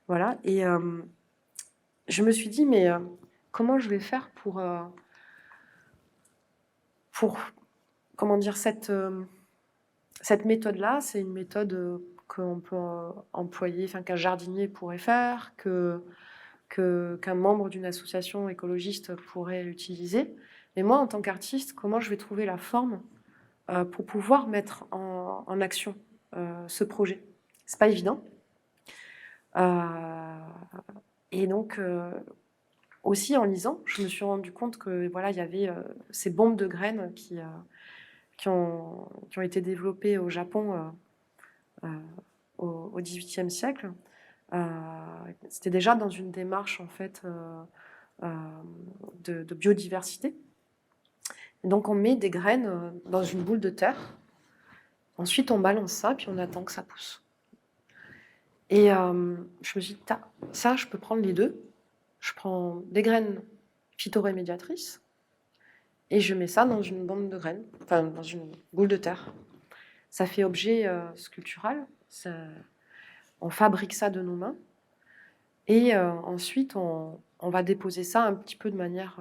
Speaker 2: Voilà. Et je me suis dit, mais comment je vais faire pour comment dire, cette méthode-là, c'est une méthode qu'on peut employer, enfin, qu'un jardinier pourrait faire, qu'un membre d'une association écologiste pourrait utiliser. Mais moi, en tant qu'artiste, comment je vais trouver la forme pour pouvoir mettre en action ce projet? C'est pas évident. Et donc, aussi en lisant, je me suis rendu compte que voilà, il y avait ces bombes de graines qui ont été développées au Japon au XVIIIe siècle. C'était déjà dans une démarche en fait de biodiversité. Et donc on met des graines dans une boule de terre. Ensuite on balance ça puis on attend que ça pousse. Et je me suis dit, ça je peux prendre les deux. Je prends des graines phytorémédiatrices et je mets ça dans une bombe de graines, enfin dans une boule de terre. Ça fait objet sculptural. On fabrique ça de nos mains. Et ensuite, on va déposer ça un petit peu de manière,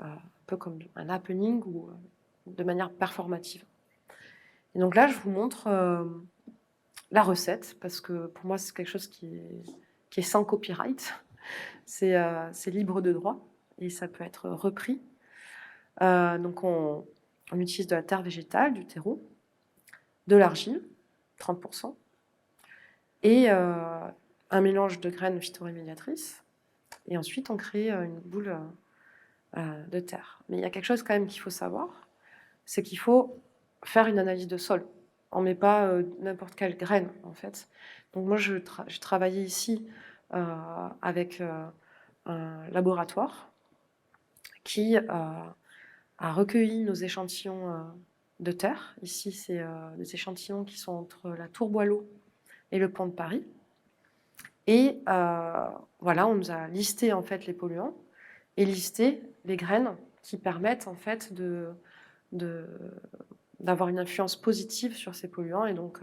Speaker 2: un peu comme un happening ou de manière performative. Et donc là, je vous montre la recette, parce que pour moi, c'est quelque chose qui est sans copyright. C'est libre de droit et ça peut être repris. Donc on utilise de la terre végétale, du terreau, de l'argile, 30%, et un mélange de graines phytorémédiatrices. Et ensuite, on crée une boule de terre. Mais il y a quelque chose quand même qu'il faut savoir, c'est qu'il faut faire une analyse de sol. On ne met pas n'importe quelle graine, en fait. Donc moi, je travaillais ici avec un laboratoire qui a recueilli nos échantillons de terre. Ici, c'est des échantillons qui sont entre la Tour Boileau et le pont de Paris. Et voilà, on nous a listé en fait les polluants et listé les graines qui permettent en fait d'avoir une influence positive sur ces polluants et donc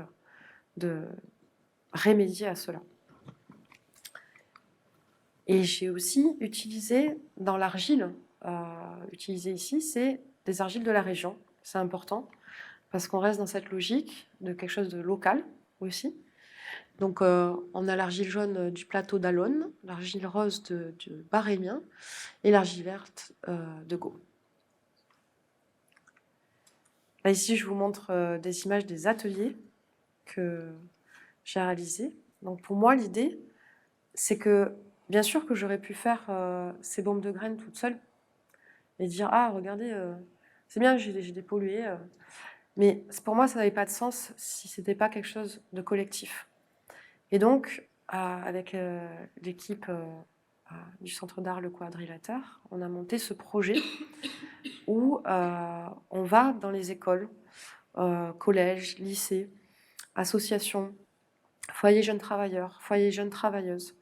Speaker 2: de remédier à cela. Et j'ai aussi utilisé dans l'argile, utilisée ici, c'est des argiles de la région. C'est important parce qu'on reste dans cette logique de quelque chose de local aussi. Donc, on a l'argile jaune du plateau d'Alonne, l'argile rose de Barémien et l'argile verte de Gau. Là, ici, je vous montre des images des ateliers que j'ai réalisés. Donc, pour moi, l'idée, c'est que, bien sûr que j'aurais pu faire ces bombes de graines toute seule et dire « Ah, regardez, c'est bien, j'ai dépollué. » Mais pour moi, ça n'avait pas de sens si ce n'était pas quelque chose de collectif. Et donc, avec l'équipe du Centre d'art Le Quadrilatère, on a monté ce projet où on va dans les écoles, collèges, lycées, associations, foyers jeunes travailleurs, foyers jeunes travailleuses,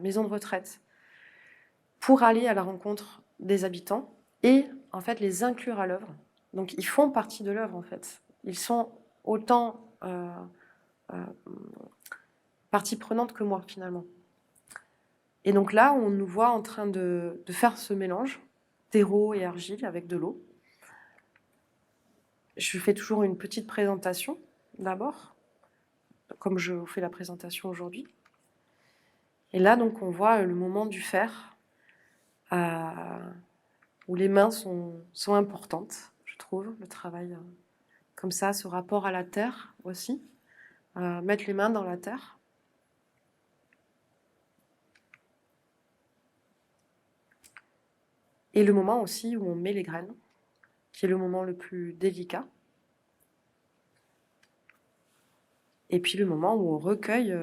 Speaker 2: maisons de retraite, pour aller à la rencontre des habitants et en fait les inclure à l'œuvre. Donc ils font partie de l'œuvre en fait. Ils sont autant partie prenante que moi finalement. Et donc là, on nous voit en train de faire ce mélange, terreau et argile avec de l'eau. Je fais toujours une petite présentation d'abord, comme je vous fais la présentation aujourd'hui. Et là, donc, on voit le moment du faire, où les mains sont importantes, je trouve, le travail comme ça, ce rapport à la terre aussi, mettre les mains dans la terre. Et le moment aussi où on met les graines, qui est le moment le plus délicat. Et puis le moment où on recueille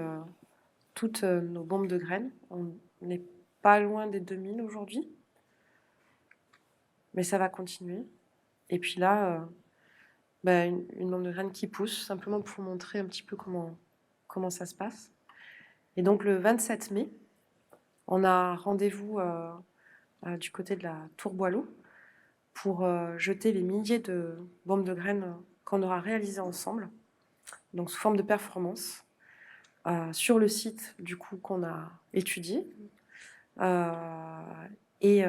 Speaker 2: toutes nos bombes de graines. On n'est pas loin des 2000 aujourd'hui, mais ça va continuer. Et puis là, une bombe de graines qui pousse, simplement pour montrer un petit peu comment ça se passe. Et donc le 27 mai, on a rendez-vous du côté de la Tour Boileau pour jeter les milliers de bombes de graines qu'on aura réalisées ensemble, donc sous forme de performance, sur le site du coup qu'on a étudié. Et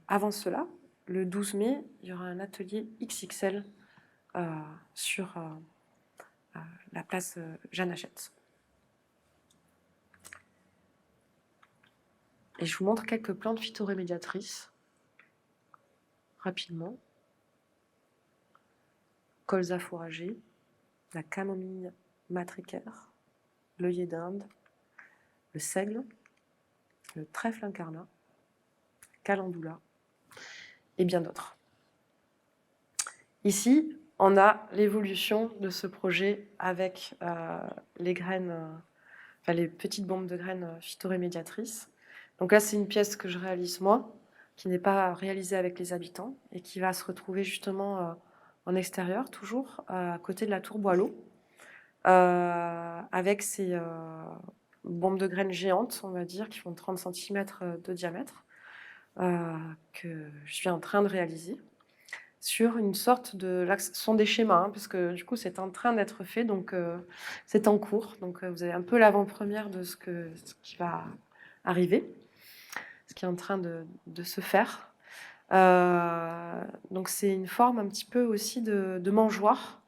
Speaker 2: avant cela, le 12 mai, il y aura un atelier XXL sur la place Jeanne Hachette. Et je vous montre quelques plantes phytorémédiatrices, rapidement. Colza fourragé, la camomille matricaire, l'œillet d'Inde, le seigle, le trèfle incarnat, calendula et bien d'autres. Ici, on a l'évolution de ce projet avec les graines, les petites bombes de graines phytorémédiatrices. Donc là, c'est une pièce que je réalise moi, qui n'est pas réalisée avec les habitants et qui va se retrouver justement en extérieur, toujours, à côté de la Tour Boileau, avec ces bombes de graines géantes, on va dire, qui font 30 cm de diamètre, que je suis en train de réaliser sur une sorte de... Là, ce sont des schémas, parce que du coup, c'est en train d'être fait, donc c'est en cours. Donc vous avez un peu l'avant-première de ce qui va arriver, ce qui est en train de se faire. Donc c'est une forme un petit peu aussi de mangeoire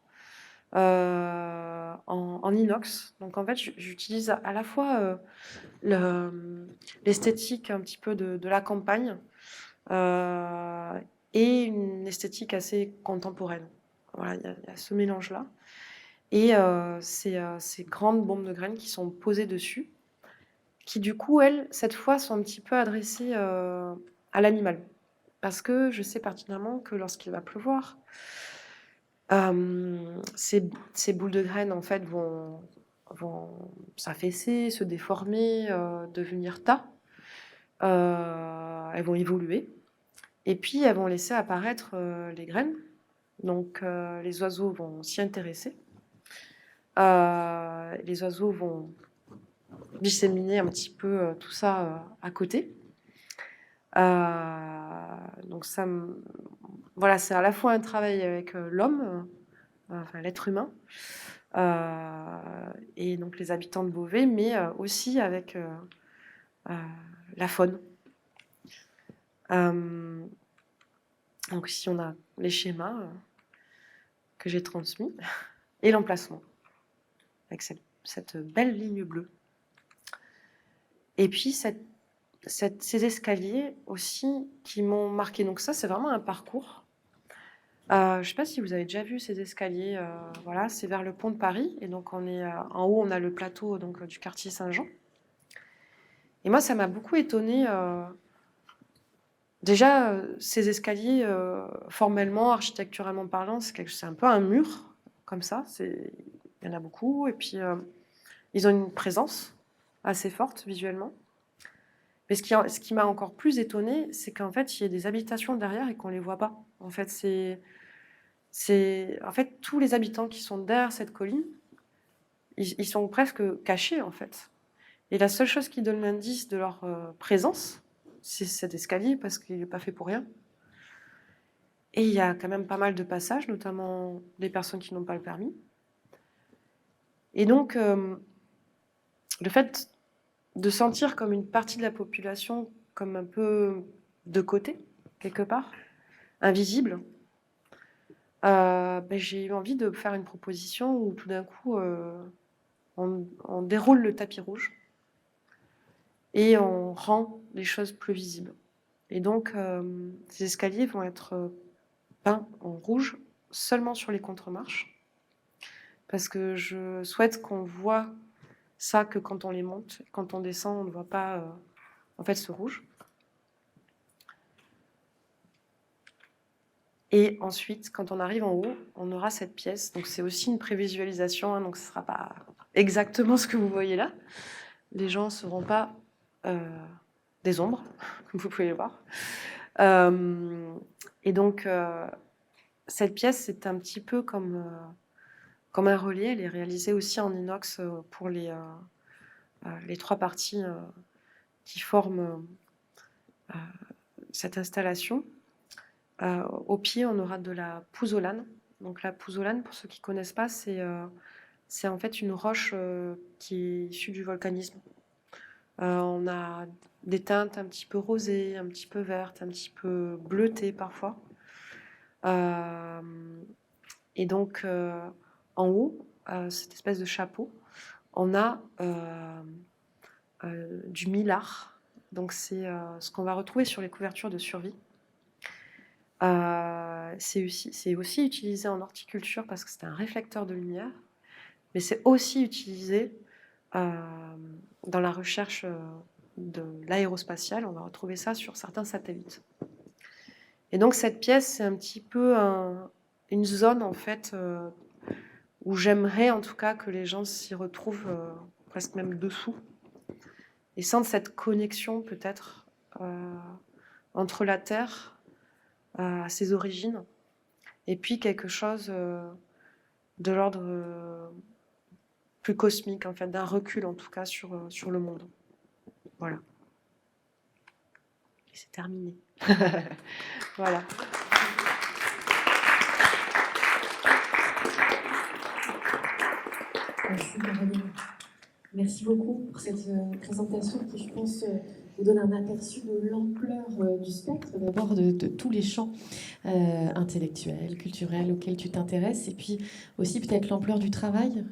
Speaker 2: en inox. Donc en fait, j'utilise à la fois l'esthétique un petit peu de la campagne et une esthétique assez contemporaine. Voilà, il y a ce mélange-là. Et ces grandes bombes de graines qui sont posées dessus, qui du coup, elles, cette fois, sont un petit peu adressées à l'animal. Parce que je sais pertinemment que lorsqu'il va pleuvoir, ces boules de graines, en fait, vont s'affaisser, se déformer, devenir tas. Elles vont évoluer. Et puis, elles vont laisser apparaître les graines. Donc, les oiseaux vont s'y intéresser. Les oiseaux vont disséminer un petit peu tout ça à côté. Donc, voilà, c'est à la fois un travail avec l'homme, enfin l'être humain, et donc les habitants de Beauvais, mais aussi avec la faune. Donc ici, on a les schémas que j'ai transmis et l'emplacement avec cette belle ligne bleue. Et puis ces escaliers aussi qui m'ont marqué. Donc ça, c'est vraiment un parcours. Je ne sais pas si vous avez déjà vu ces escaliers. Voilà, c'est vers le pont de Paris. Et donc on est en haut, on a le plateau donc, du quartier Saint-Jean. Et moi, ça m'a beaucoup étonnée. Déjà, ces escaliers, formellement, architecturalement parlant, c'est un peu un mur, comme ça. Il y en a beaucoup. Et puis, ils ont une présence assez forte visuellement. Mais ce qui m'a encore plus étonnée, c'est qu'en fait, il y a des habitations derrière et qu'on ne les voit pas. En fait, en fait, tous les habitants qui sont derrière cette colline, ils sont presque cachés, en fait. Et la seule chose qui donne l'indice de leur présence, c'est cet escalier, parce qu'il n'est pas fait pour rien. Et il y a quand même pas mal de passages, notamment des personnes qui n'ont pas le permis. Et donc, le fait de sentir comme une partie de la population comme un peu de côté, quelque part, invisible, J'ai eu envie de faire une proposition où tout d'un coup, on déroule le tapis rouge et on rend les choses plus visibles. Et donc, ces escaliers vont être peints en rouge seulement sur les contre-marches, parce que je souhaite qu'on voit ça que quand on les monte. Quand on descend, on ne voit pas en fait ce rouge. Et ensuite, quand on arrive en haut, on aura cette pièce. Donc c'est aussi une prévisualisation, hein, donc ce ne sera pas exactement ce que vous voyez là. Les gens ne seront pas des ombres, comme vous pouvez le voir. Et donc, cette pièce, c'est un petit peu comme un relais. Elle est réalisée aussi en inox pour les 3 parties qui forment cette installation. Au pied, on aura de la pouzzolane. Donc la pouzzolane, pour ceux qui ne connaissent pas, c'est en fait une roche qui est issue du volcanisme. On a des teintes un petit peu rosées, un petit peu vertes, un petit peu bleutées parfois. Et donc, en haut, cette espèce de chapeau, on a du mylar. Donc c'est ce qu'on va retrouver sur les couvertures de survie. C'est aussi utilisé en horticulture parce que c'est un réflecteur de lumière, mais c'est aussi utilisé dans la recherche de l'aérospatiale. On va retrouver ça sur certains satellites. Et donc cette pièce, c'est un petit peu une zone en fait où j'aimerais en tout cas que les gens s'y retrouvent presque même dessous et sentent cette connexion peut-être entre la Terre à ses origines et puis quelque chose de l'ordre plus cosmique, en fait, d'un recul en tout cas sur le monde. Voilà. Et c'est terminé. Voilà.
Speaker 1: Merci Caroline. Merci beaucoup pour cette présentation qui, je pense, vous donne un aperçu de l'ampleur du spectre, d'abord de tous les champs intellectuels, culturels auxquels tu t'intéresses, et puis aussi peut-être l'ampleur du travail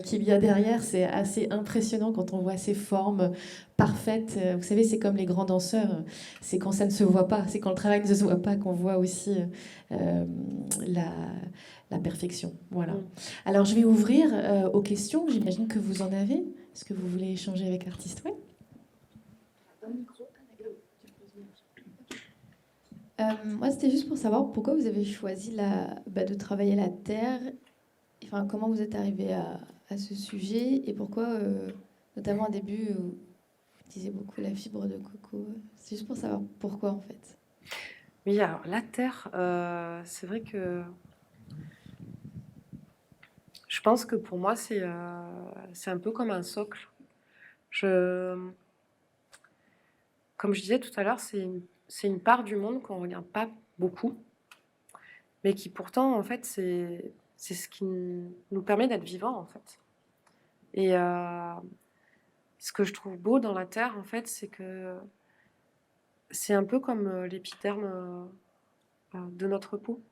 Speaker 1: qu'il y a derrière. C'est assez impressionnant quand on voit ces formes parfaites. Vous savez, c'est comme les grands danseurs, c'est quand ça ne se voit pas, c'est quand le travail ne se voit pas qu'on voit aussi la perfection. Voilà. Alors, je vais ouvrir aux questions. J'imagine que vous en avez. Est-ce que vous voulez échanger avec l'artiste? Oui.
Speaker 3: Moi, c'était juste pour savoir pourquoi vous avez choisi de travailler la terre. Enfin, comment vous êtes arrivé à ce sujet et pourquoi, notamment au début, vous utilisez beaucoup la fibre de coco. C'est juste pour savoir pourquoi, en fait.
Speaker 2: Oui, alors la Terre, c'est vrai que je pense que pour moi, c'est un peu comme un socle. Comme je disais tout à l'heure, c'est une part du monde qu'on ne regarde pas beaucoup, mais qui pourtant, en fait, c'est ce qui nous permet d'être vivants, en fait. Et ce que je trouve beau dans la Terre, en fait, c'est que c'est un peu comme l'épiderme de notre peau.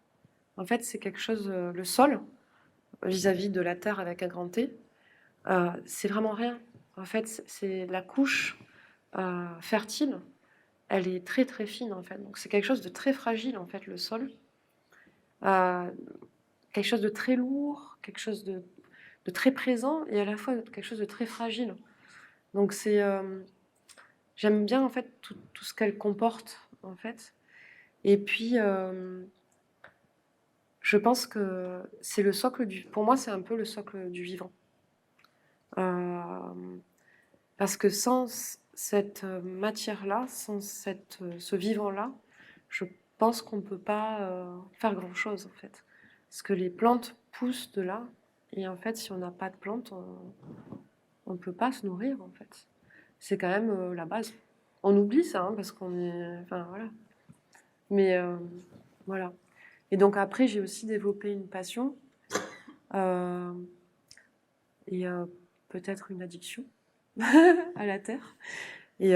Speaker 2: En fait, c'est quelque chose, le sol, vis-à-vis de la Terre avec un grand T, c'est vraiment rien. En fait, c'est la couche fertile, elle est très très fine en fait. Donc c'est quelque chose de très fragile en fait, le sol. Quelque chose de très lourd, quelque chose de très présent et à la fois quelque chose de très fragile. Donc j'aime bien en fait tout ce qu'elle comporte en fait. Et puis je pense que c'est le socle pour moi c'est un peu le socle du vivant. Parce que sans cette matière-là, sans ce vivant-là, je pense qu'on ne peut pas faire grand-chose en fait. Parce que les plantes poussent de là, et en fait, si on n'a pas de plantes, on ne peut pas se nourrir en fait. C'est quand même la base. On oublie ça, hein, parce qu'on est... Enfin, voilà. Mais voilà. Et donc après, j'ai aussi développé une passion et peut-être une addiction à la terre. Et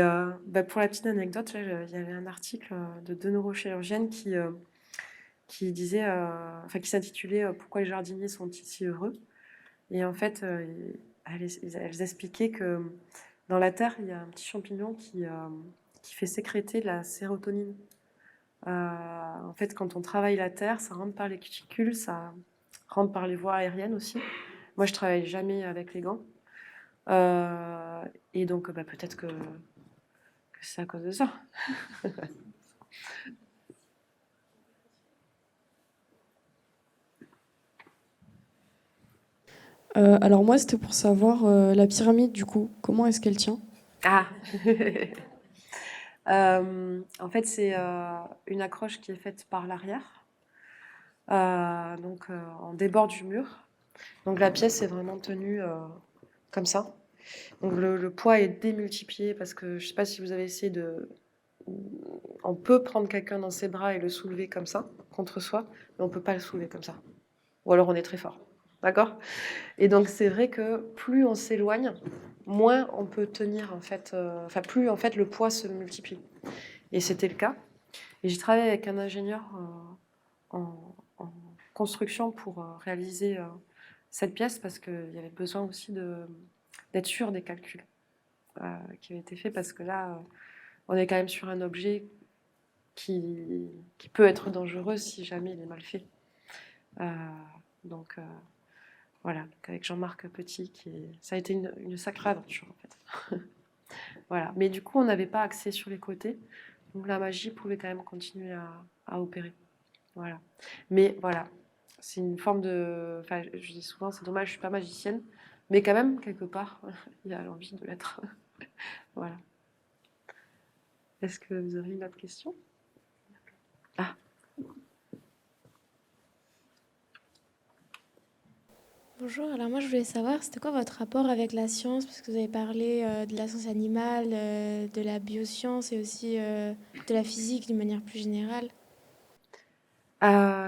Speaker 2: pour la petite anecdote, là, il y avait un article de deux neurochirurgiennes qui disait, qui s'intitulait Pourquoi les jardiniers sont-ils si heureux? Et en fait, elles expliquaient que dans la terre, il y a un petit champignon qui fait sécréter de la sérotonine. En fait, quand on travaille la terre, ça rentre par les cuticules, ça rentre par les voies aériennes aussi. Moi, je travaille jamais avec les gants. Et donc, peut-être que c'est à cause de ça.
Speaker 4: Alors moi, c'était pour savoir la pyramide, du coup, comment est-ce qu'elle tient?
Speaker 2: Ah En fait, c'est une accroche qui est faite par l'arrière, en débord du mur. Donc la pièce est vraiment tenue comme ça. Donc le poids est démultiplié parce que je ne sais pas si vous avez essayé de... On peut prendre quelqu'un dans ses bras et le soulever comme ça, contre soi, mais on ne peut pas le soulever comme ça. Ou alors on est très fort. D'accord? Et donc c'est vrai que plus on s'éloigne, moins on peut tenir en fait, plus en fait le poids se multiplie. Et c'était le cas. Et j'ai travaillé avec un ingénieur en construction pour réaliser cette pièce parce qu'il y avait besoin aussi d'être sûr des calculs qui avaient été faits parce que là, on est quand même sur un objet qui peut être dangereux si jamais il est mal fait. Donc voilà, donc avec Jean-Marc Petit, ça a été une sacrée aventure en fait. Voilà. Mais du coup, on n'avait pas accès sur les côtés, donc la magie pouvait quand même continuer à opérer. Voilà. Mais voilà, c'est une forme de... Enfin, je dis souvent, c'est dommage, je suis pas magicienne, mais quand même, quelque part, il y a l'envie de l'être. Voilà. Est-ce que vous auriez une autre question? Ah,
Speaker 5: Bonjour, alors moi je voulais savoir, c'était quoi votre rapport avec la science? Parce que vous avez parlé de la science animale, de la bioscience et aussi de la physique d'une manière plus générale.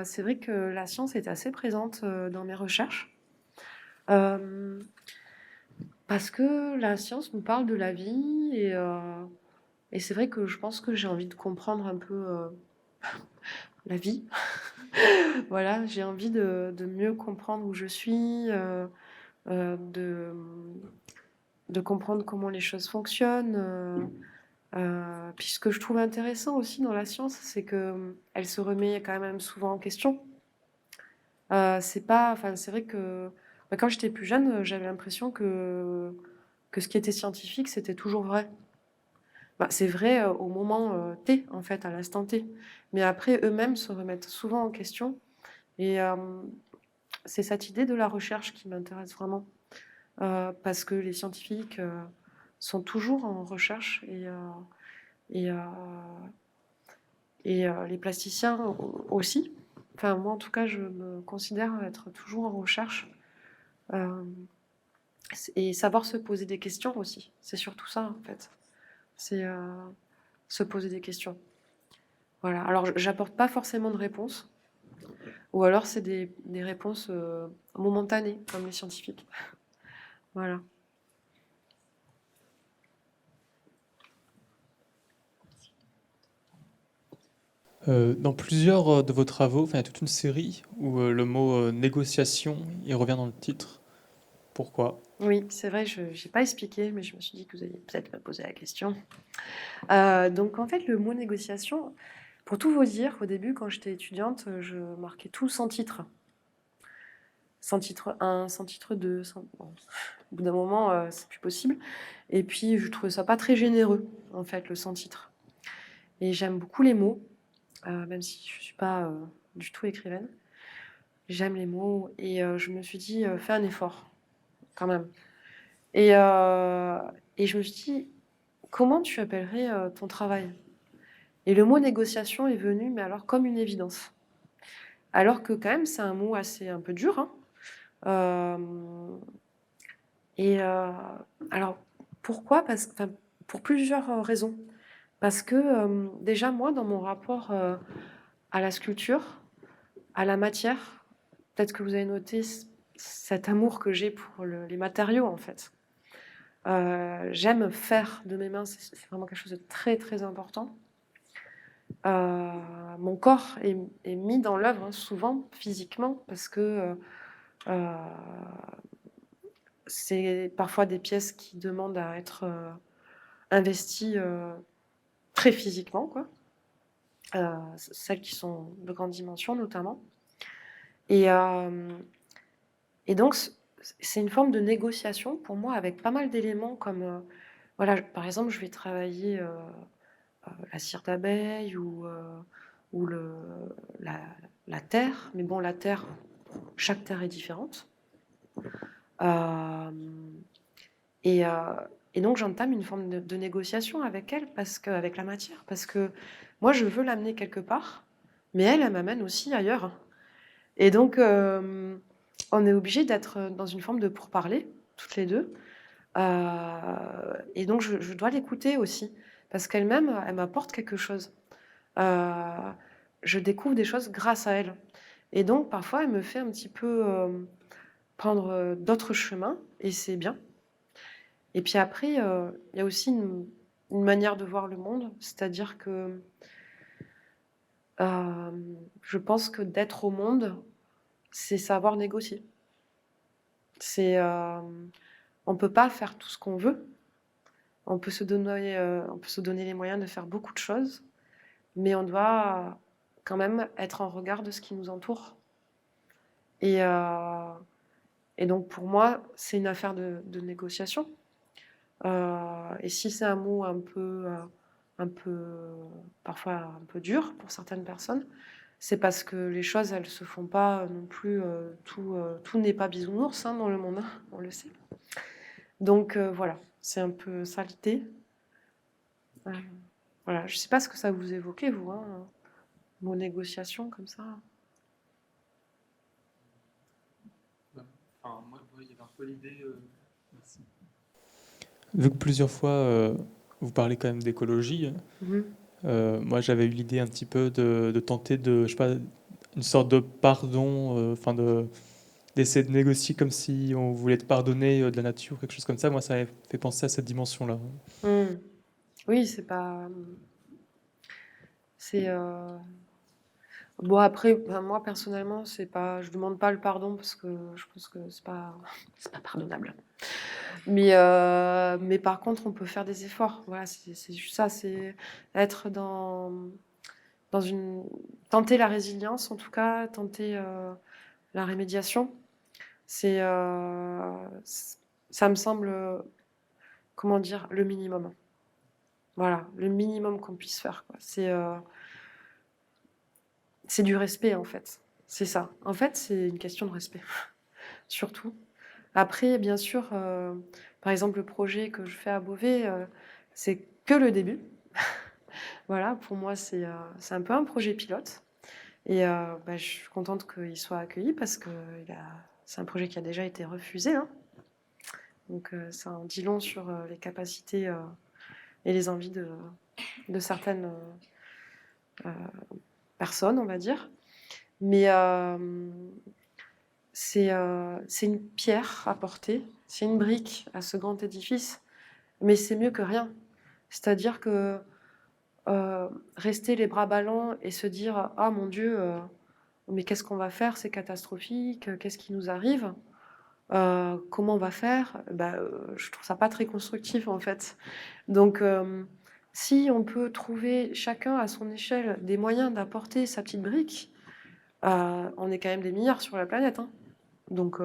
Speaker 2: c'est vrai que la science est assez présente dans mes recherches. Euh, Parce que la science nous parle de la vie et c'est vrai que je pense que j'ai envie de comprendre un peu la vie. Voilà, j'ai envie de mieux comprendre où je suis, de comprendre comment les choses fonctionnent. Puis ce que je trouve intéressant aussi dans la science, c'est que elle se remet quand même souvent en question. C'est pas, enfin, c'est vrai que quand j'étais plus jeune, j'avais l'impression que ce qui était scientifique, c'était toujours vrai. C'est vrai au moment T, en fait, à l'instant T. Mais après, eux-mêmes se remettent souvent en question. Et c'est cette idée de la recherche qui m'intéresse vraiment. Parce que les scientifiques sont toujours en recherche et, euh, et les plasticiens aussi. Enfin, moi, en tout cas, je me considère être toujours en recherche euh, et savoir se poser des questions aussi. C'est surtout ça, en fait. C'est se poser des questions. Voilà. Alors, j'apporte pas forcément de réponses, ou alors c'est des réponses momentanées, comme les scientifiques. Voilà.
Speaker 6: Dans plusieurs de vos travaux, enfin, il y a toute une série où le mot négociation, il revient dans le titre. Pourquoi?
Speaker 2: Oui, c'est vrai, je n'ai pas expliqué, mais je me suis dit que vous alliez peut-être me poser la question. Donc, en fait, le mot négociation, pour tout vous dire, au début, quand j'étais étudiante, je marquais tout sans titre. Sans titre 1, sans titre 2. Bon, au bout d'un moment, c'est plus possible. Et puis, je trouvais ça pas très généreux, en fait, le sans titre. Et j'aime beaucoup les mots, même si je suis pas du tout écrivaine. J'aime les mots et je me suis dit, fais un effort, quand même. Et, euh, et je me suis dit, comment tu appellerais ton travail? Et le mot négociation est venu, mais alors comme une évidence. Alors que quand même, c'est un mot assez un peu dur, hein. Euh, et alors, pourquoi? Enfin, pour plusieurs raisons. Parce que déjà, moi, dans mon rapport à la sculpture, à la matière, peut-être que vous avez noté cet amour que j'ai pour les matériaux, en fait. J'aime faire de mes mains, c'est vraiment quelque chose de très très important. Mon corps est mis dans l'œuvre, hein, souvent physiquement, parce que euh, c'est parfois des pièces qui demandent à être investies très physiquement, quoi. Celles qui sont de grande dimension notamment. Et, et donc, c'est une forme de négociation pour moi avec pas mal d'éléments comme, voilà, par exemple, je vais travailler la cire d'abeille ou la, la terre. Mais bon, la terre, chaque terre est différente. Euh, et, euh, et donc, j'entame une forme de négociation avec elle, avec la matière, parce que moi, je veux l'amener quelque part, mais elle m'amène aussi ailleurs. Et donc, on est obligé d'être dans une forme de pourparler, toutes les deux. Et donc, je dois l'écouter aussi, parce qu'elle-même, elle m'apporte quelque chose. Euh, je découvre des choses grâce à elle. Et donc, parfois, elle me fait un petit peu prendre d'autres chemins, et c'est bien. Et puis après, il y a aussi une manière de voir le monde, c'est-à-dire que je pense que d'être au monde, c'est savoir négocier. On peut pas faire tout ce qu'on veut. On peut se donner les moyens de faire beaucoup de choses, mais on doit quand même être en regard de ce qui nous entoure. Et, euh, et donc pour moi, c'est une affaire de négociation. Et si c'est un mot un peu, parfois un peu dur pour certaines personnes, c'est parce que les choses, elles se font pas non plus. Tout n'est pas bisounours, hein, dans le monde, hein, on le sait. Donc voilà, c'est un peu ça l'idée. Euh, voilà, je sais pas ce que ça vous évoquait, vous, hein, vos négociations comme ça.
Speaker 6: Enfin, moi, il y avait un peu l'idée. Merci. Vu que plusieurs fois vous parlez quand même d'écologie,
Speaker 2: Mhm.
Speaker 6: moi j'avais eu l'idée un petit peu de tenter de, je sais pas, une sorte de pardon, enfin d'essayer de négocier comme si on voulait te pardonner de la nature, quelque chose comme ça. Moi, ça m'avait fait penser à cette dimension-là.
Speaker 2: Mhm. Oui, c'est pas. C'est. Bon, après, ben, moi personnellement, c'est pas. Je demande pas le pardon parce que je pense que c'est pas pardonnable. Mais par contre, on peut faire des efforts. Voilà, c'est juste ça, c'est être dans une. Tenter la résilience, en tout cas, tenter la rémédiation. C'est. Ça me semble, comment dire, le minimum. Voilà, le minimum qu'on puisse faire, quoi. C'est du respect, en fait. C'est ça. En fait, c'est une question de respect, surtout. Après, bien sûr, par exemple, le projet que je fais à Beauvais, c'est que le début. Voilà, pour moi, c'est un peu un projet pilote. Et bah, je suis contente qu'il soit accueilli parce que c'est un projet qui a déjà été refusé, hein. Donc, ça en dit long sur les capacités et les envies de certaines personnes, on va dire. Mais c'est une pierre à porter, c'est une brique à ce grand édifice, mais c'est mieux que rien. C'est-à-dire que rester les bras ballants et se dire ah mon Dieu, mais qu'est-ce qu'on va faire? C'est catastrophique, qu'est-ce qui nous arrive? Comment on va faire? Bah, je trouve ça pas très constructif en fait. Donc, si on peut trouver chacun à son échelle des moyens d'apporter sa petite brique, on est quand même des milliards sur la planète, hein. Donc,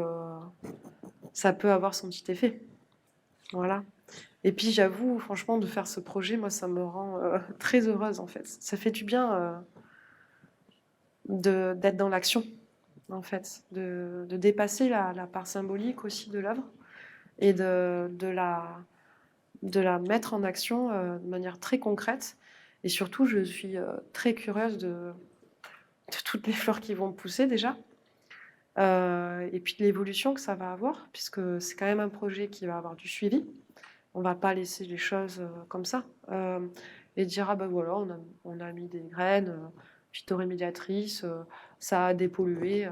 Speaker 2: ça peut avoir son petit effet. Voilà. Et puis j'avoue, franchement, de faire ce projet, moi, ça me rend très heureuse en fait. Ça fait du bien d'être dans l'action, en fait, de dépasser la part symbolique aussi de l'œuvre et de la mettre en action de manière très concrète. Et surtout, je suis très curieuse de toutes les fleurs qui vont pousser déjà. Et puis de l'évolution que ça va avoir, puisque c'est quand même un projet qui va avoir du suivi. On va pas laisser les choses comme ça et dire ah ben voilà, on a mis des graines phytorémédiatrices, ça a dépollué.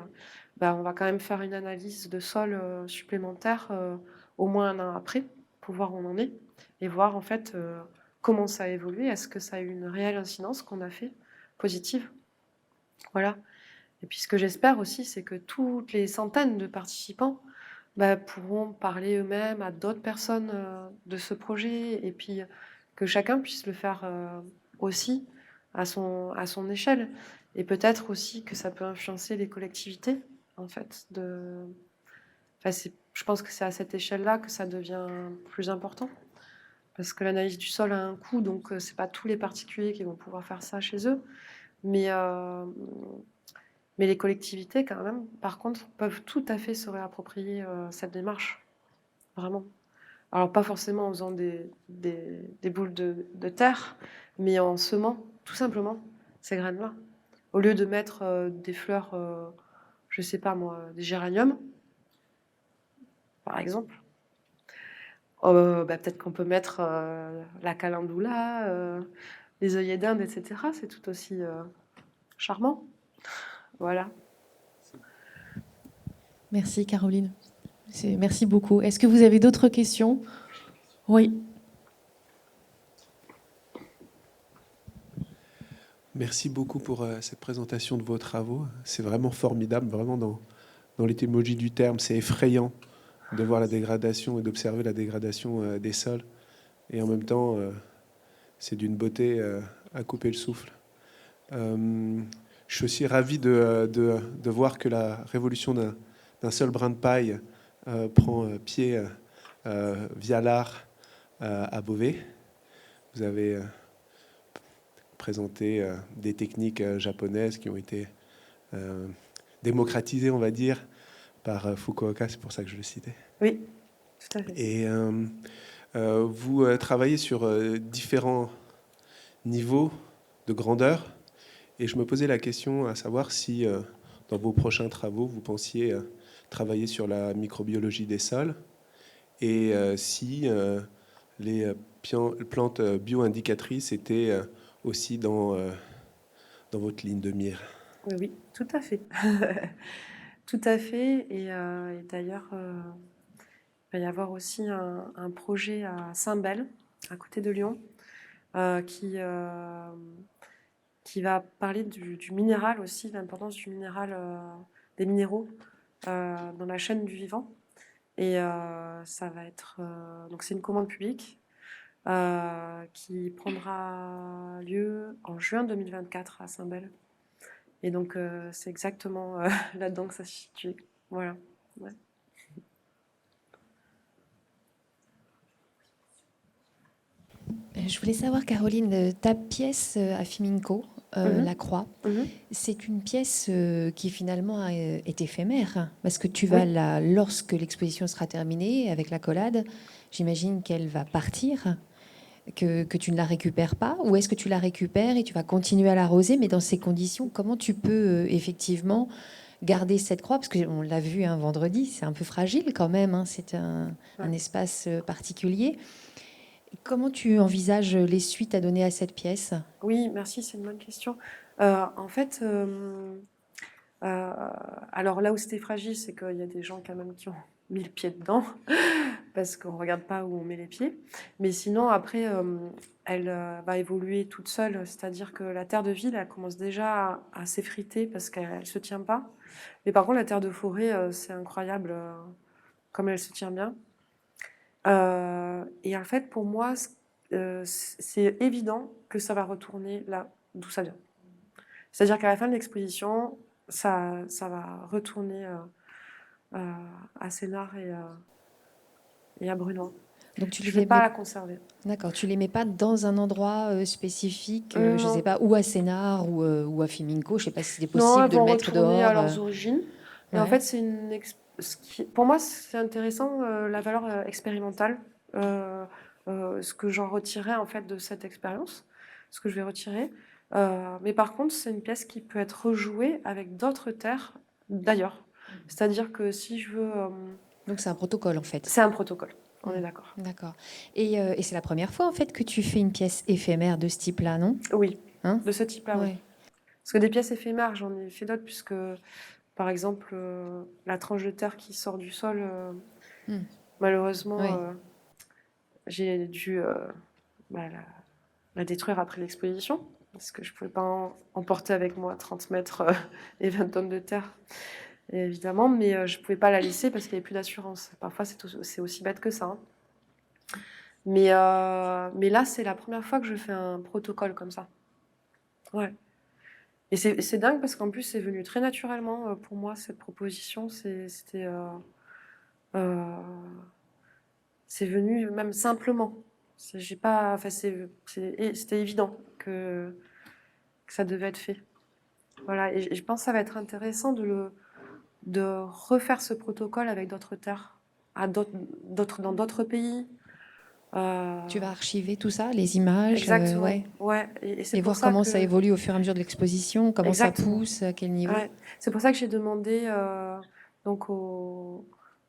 Speaker 2: Ben, on va quand même faire une analyse de sol supplémentaire au moins un an après pour voir où on en est et voir en fait comment ça a évolué. Est-ce que ça a eu une réelle incidence qu'on a fait positive. Voilà. Et puis ce que j'espère aussi, c'est que toutes les centaines de participants pourront parler eux-mêmes à d'autres personnes de ce projet, et puis que chacun puisse le faire aussi à son échelle. Et peut-être aussi que ça peut influencer les collectivités, en fait. Je pense que c'est à cette échelle-là que ça devient plus important. Parce que l'analyse du sol a un coût, donc c'est pas tous les particuliers qui vont pouvoir faire ça chez eux. Mais les collectivités, quand même, par contre, peuvent tout à fait se réapproprier cette démarche. Vraiment. Alors, pas forcément en faisant des boules de terre, mais en semant, tout simplement, ces graines-là. Au lieu de mettre des fleurs, je sais pas moi, des géraniums, par exemple, peut-être qu'on peut mettre la calendula, les œillets d'Inde, etc. C'est tout aussi charmant. Voilà.
Speaker 1: Merci Caroline. Merci beaucoup. Est-ce que vous avez d'autres questions? Oui.
Speaker 7: Merci beaucoup pour cette présentation de vos travaux. C'est vraiment formidable, vraiment dans l'étymologie du terme, c'est effrayant de voir la dégradation et d'observer la dégradation des sols. Et en même temps, c'est d'une beauté à couper le souffle. Je suis aussi ravi de voir que la révolution d'un seul brin de paille prend pied via l'art à Beauvais. Vous avez présenté des techniques japonaises qui ont été démocratisées, on va dire, par Fukuoka, c'est pour ça que je le citais.
Speaker 2: Oui, tout à fait.
Speaker 7: Et vous travaillez sur différents niveaux de grandeur. Et je me posais la question à savoir si, dans vos prochains travaux, vous pensiez travailler sur la microbiologie des sols et si les plantes bio-indicatrices étaient aussi dans votre ligne de mire.
Speaker 2: Oui, oui, tout à fait. Tout à fait. Et d'ailleurs, il va y avoir aussi un projet à Saint-Bel, à côté de Lyon, qui va parler du minéral aussi, l'importance du minéral, des minéraux dans la chaîne du vivant. Et ça va être donc c'est une commande publique qui prendra lieu en juin 2024 à Saint-Bel. Et donc c'est exactement là-dedans que ça se situe. Voilà. Ouais.
Speaker 8: Je voulais savoir, Caroline, ta pièce à Fiminco, La Croix, c'est une pièce qui finalement est éphémère, parce que tu vas lorsque l'exposition sera terminée avec l'accolade, j'imagine qu'elle va partir, que tu ne la récupères pas, ou est-ce que tu la récupères et tu vas continuer à l'arroser, mais dans ces conditions, comment tu peux effectivement garder cette croix, parce qu'on l'a vu un vendredi, c'est un peu fragile quand même, hein, c'est un espace particulier. Comment tu envisages les suites à donner à cette pièce?
Speaker 2: Oui, merci, c'est une bonne question. En fait, alors là où c'était fragile, c'est qu'il y a des gens quand même qui ont mis le pied dedans, parce qu'on ne regarde pas où on met les pieds. Mais sinon, après, elle va évoluer toute seule, c'est-à-dire que la terre de ville, elle commence déjà à s'effriter parce qu'elle ne se tient pas. Mais par contre, la terre de forêt, c'est incroyable comme elle se tient bien. Et en fait, pour moi, c'est évident que ça va retourner là d'où ça vient. C'est-à-dire qu'à la fin de l'exposition, ça va retourner à Sénart et à Brunois.
Speaker 8: Donc tu
Speaker 2: Je ne
Speaker 8: les
Speaker 2: vais pas
Speaker 8: mets...
Speaker 2: la conserver.
Speaker 8: D'accord, tu les mets pas dans un endroit spécifique, je
Speaker 2: Non.
Speaker 8: sais pas, ou à Sénart ou à Fiminco, je sais pas si c'était
Speaker 2: Non,
Speaker 8: possible
Speaker 2: elles
Speaker 8: de
Speaker 2: vont
Speaker 8: mettre
Speaker 2: retourner
Speaker 8: dehors.
Speaker 2: à leurs origines. Et en
Speaker 8: Ouais.
Speaker 2: fait, c'est pour moi, c'est intéressant la valeur expérimentale. Ce que j'en retirais en fait de cette expérience, ce que je vais retirer. Mais par contre, c'est une pièce qui peut être rejouée avec d'autres terres d'ailleurs. C'est-à-dire que si je veux...
Speaker 8: Donc c'est un protocole en fait.
Speaker 2: C'est un protocole, on est d'accord.
Speaker 8: D'accord. Et c'est la première fois en fait que tu fais une pièce éphémère de ce type-là, non?
Speaker 2: Oui,
Speaker 8: Hein?
Speaker 2: de ce type-là, oui.
Speaker 8: Ouais.
Speaker 2: Parce que des pièces éphémères, j'en ai fait d'autres, puisque par exemple, la tranche de terre qui sort du sol, malheureusement,
Speaker 8: Oui.
Speaker 2: j'ai dû la détruire après l'exposition. parce que je ne pouvais pas emporter avec moi 30 mètres et 20 tonnes de terre, évidemment, mais je ne pouvais pas la laisser parce qu'il n'y avait plus d'assurance. Parfois, c'est aussi bête que ça, hein. Mais là, c'est la première fois que je fais un protocole comme ça. Ouais. Et c'est dingue parce qu'en plus, c'est venu très naturellement pour moi, cette proposition. C'est venu même simplement. J'ai pas, enfin, c'était évident que ça devait être fait. Voilà. Et je pense que ça va être intéressant de refaire ce protocole avec d'autres terres, dans d'autres pays.
Speaker 8: Tu vas archiver tout ça, les images,
Speaker 2: Exactement.
Speaker 8: ouais.
Speaker 2: Ouais. Et c'est
Speaker 8: Et
Speaker 2: pour
Speaker 8: voir
Speaker 2: ça
Speaker 8: comment
Speaker 2: que...
Speaker 8: ça évolue au fur et à mesure de l'exposition, comment
Speaker 2: Exactement.
Speaker 8: ça pousse, à quel niveau.
Speaker 2: Ouais. C'est pour ça que j'ai demandé donc aux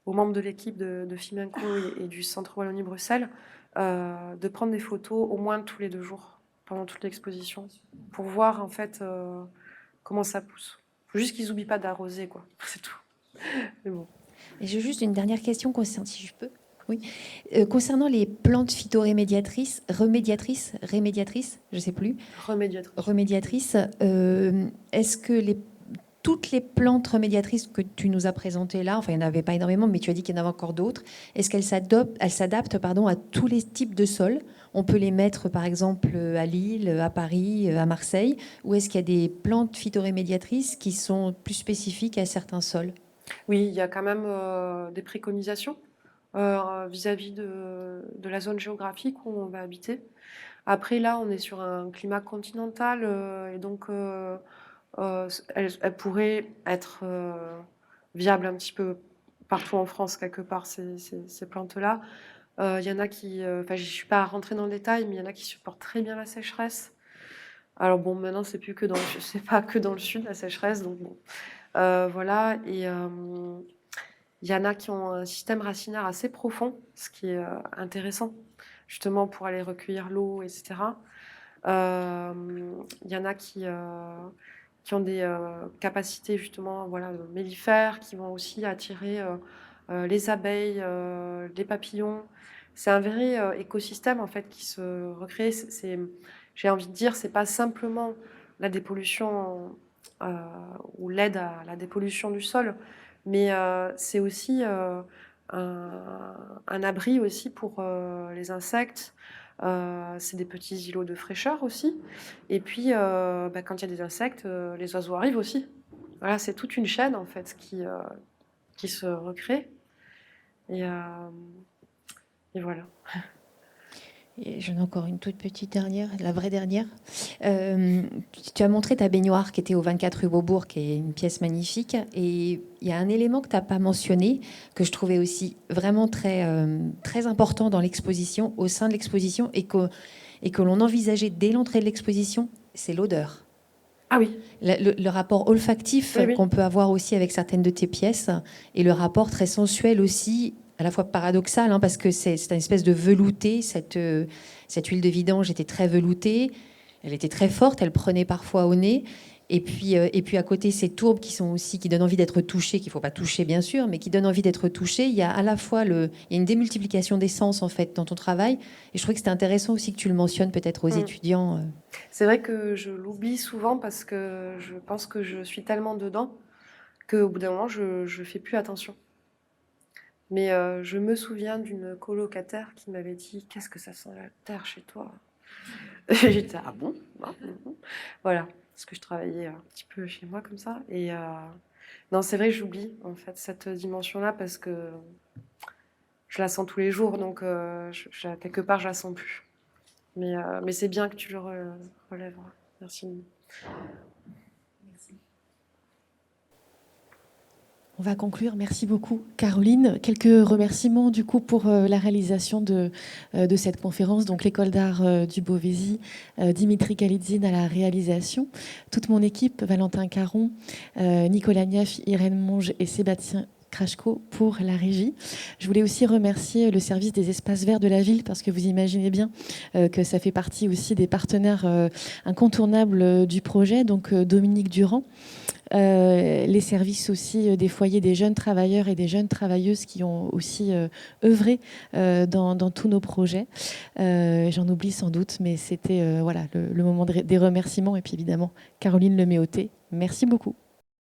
Speaker 2: membres de l'équipe de Fimenco et du Centre Wallonie-Bruxelles de prendre des photos au moins tous les 2 jours pendant toute l'exposition pour voir en fait comment ça pousse. Faut juste qu'ils n'oublient pas d'arroser, quoi. C'est tout. Mais bon.
Speaker 8: Et j'ai juste une dernière question concernant, si je peux. Oui. Concernant les plantes phytorémédiatrices, rémédiatrices, je ne sais plus. Remédiatrices, est-ce que toutes les plantes remédiatrices que tu nous as présentées là, enfin il n'y en avait pas énormément, mais tu as dit qu'il y en avait encore d'autres, est-ce qu'elles s'adaptent à tous les types de sols? On peut les mettre par exemple à Lille, à Paris, à Marseille, ou est-ce qu'il y a des plantes phytorémédiatrices qui sont plus spécifiques à certains sols?
Speaker 2: Oui, il y a quand même des préconisations vis-à-vis de la zone géographique où on va habiter. Après, là, on est sur un climat continental et donc elle pourrait être viable un petit peu partout en France, quelque part, ces plantes-là. Il y en a qui, enfin, je ne suis pas rentrée dans le détail, mais il y en a qui supportent très bien la sécheresse. Alors bon, maintenant, c'est pas que dans le sud, la sécheresse, donc bon. Voilà, et il y en a qui ont un système racinaire assez profond, ce qui est intéressant, justement pour aller recueillir l'eau, etc. Il y en a qui ont des capacités justement voilà, mellifères, qui vont aussi attirer les abeilles, les papillons. C'est un vrai écosystème en fait qui se recrée. J'ai envie de dire, c'est pas simplement la dépollution ou l'aide à la dépollution du sol, mais c'est aussi un abri aussi pour les insectes. C'est des petits îlots de fraîcheur aussi. Et puis, quand il y a des insectes, les oiseaux arrivent aussi. Voilà, c'est toute une chaîne en fait qui se recrée. Et voilà.
Speaker 8: Et j'en ai encore une toute petite dernière, la vraie dernière. Tu as montré ta baignoire qui était au 24 rue Beaubourg, qui est une pièce magnifique. Et il y a un élément que tu n'as pas mentionné, que je trouvais aussi vraiment très, très important dans l'exposition, au sein de l'exposition, et que l'on envisageait dès l'entrée de l'exposition, c'est l'odeur.
Speaker 2: Ah oui.
Speaker 8: Le rapport olfactif
Speaker 2: Oui.
Speaker 8: qu'on peut avoir aussi avec certaines de tes pièces, et le rapport très sensuel aussi, à la fois paradoxal, hein, parce que c'est une espèce de velouté. Cette huile de vidange était très veloutée, elle était très forte, elle prenait parfois au nez. Et puis à côté, ces tourbes qui donnent envie d'être touchées, qu'il ne faut pas toucher bien sûr, mais qui donnent envie d'être touchées. Il y a à la fois il y a une démultiplication des sens en fait dans ton travail. Et je trouvais que c'était intéressant aussi que tu le mentionnes peut-être aux étudiants.
Speaker 2: C'est vrai que je l'oublie souvent parce que je pense que je suis tellement dedans qu'au bout d'un moment, je ne fais plus attention. Mais je me souviens d'une colocataire qui m'avait dit « Qu'est-ce que ça sent la terre chez toi ?» J'étais « Ah bon ?» Voilà, parce que je travaillais un petit peu chez moi comme ça. Et non, c'est vrai, j'oublie en fait cette dimension-là parce que je la sens tous les jours, donc quelque part, je la sens plus. Mais c'est bien que tu le relèves. Merci.
Speaker 1: On va conclure. Merci beaucoup, Caroline. Quelques remerciements du coup pour la réalisation de cette conférence. Donc l'école d'art du Beauvaisis, Dimitri Kalidzine à la réalisation, toute mon équipe, Valentin Caron, Nicolas Niaf, Irène Monge et Sébastien Krachko pour la régie. Je voulais aussi remercier le service des espaces verts de la ville parce que vous imaginez bien que ça fait partie aussi des partenaires incontournables du projet. Donc Dominique Durand, les services aussi des foyers des jeunes travailleurs et des jeunes travailleuses qui ont aussi œuvré dans tous nos projets. J'en oublie sans doute, mais c'était voilà, le moment des remerciements. Et puis évidemment, Caroline Leméoté, merci beaucoup.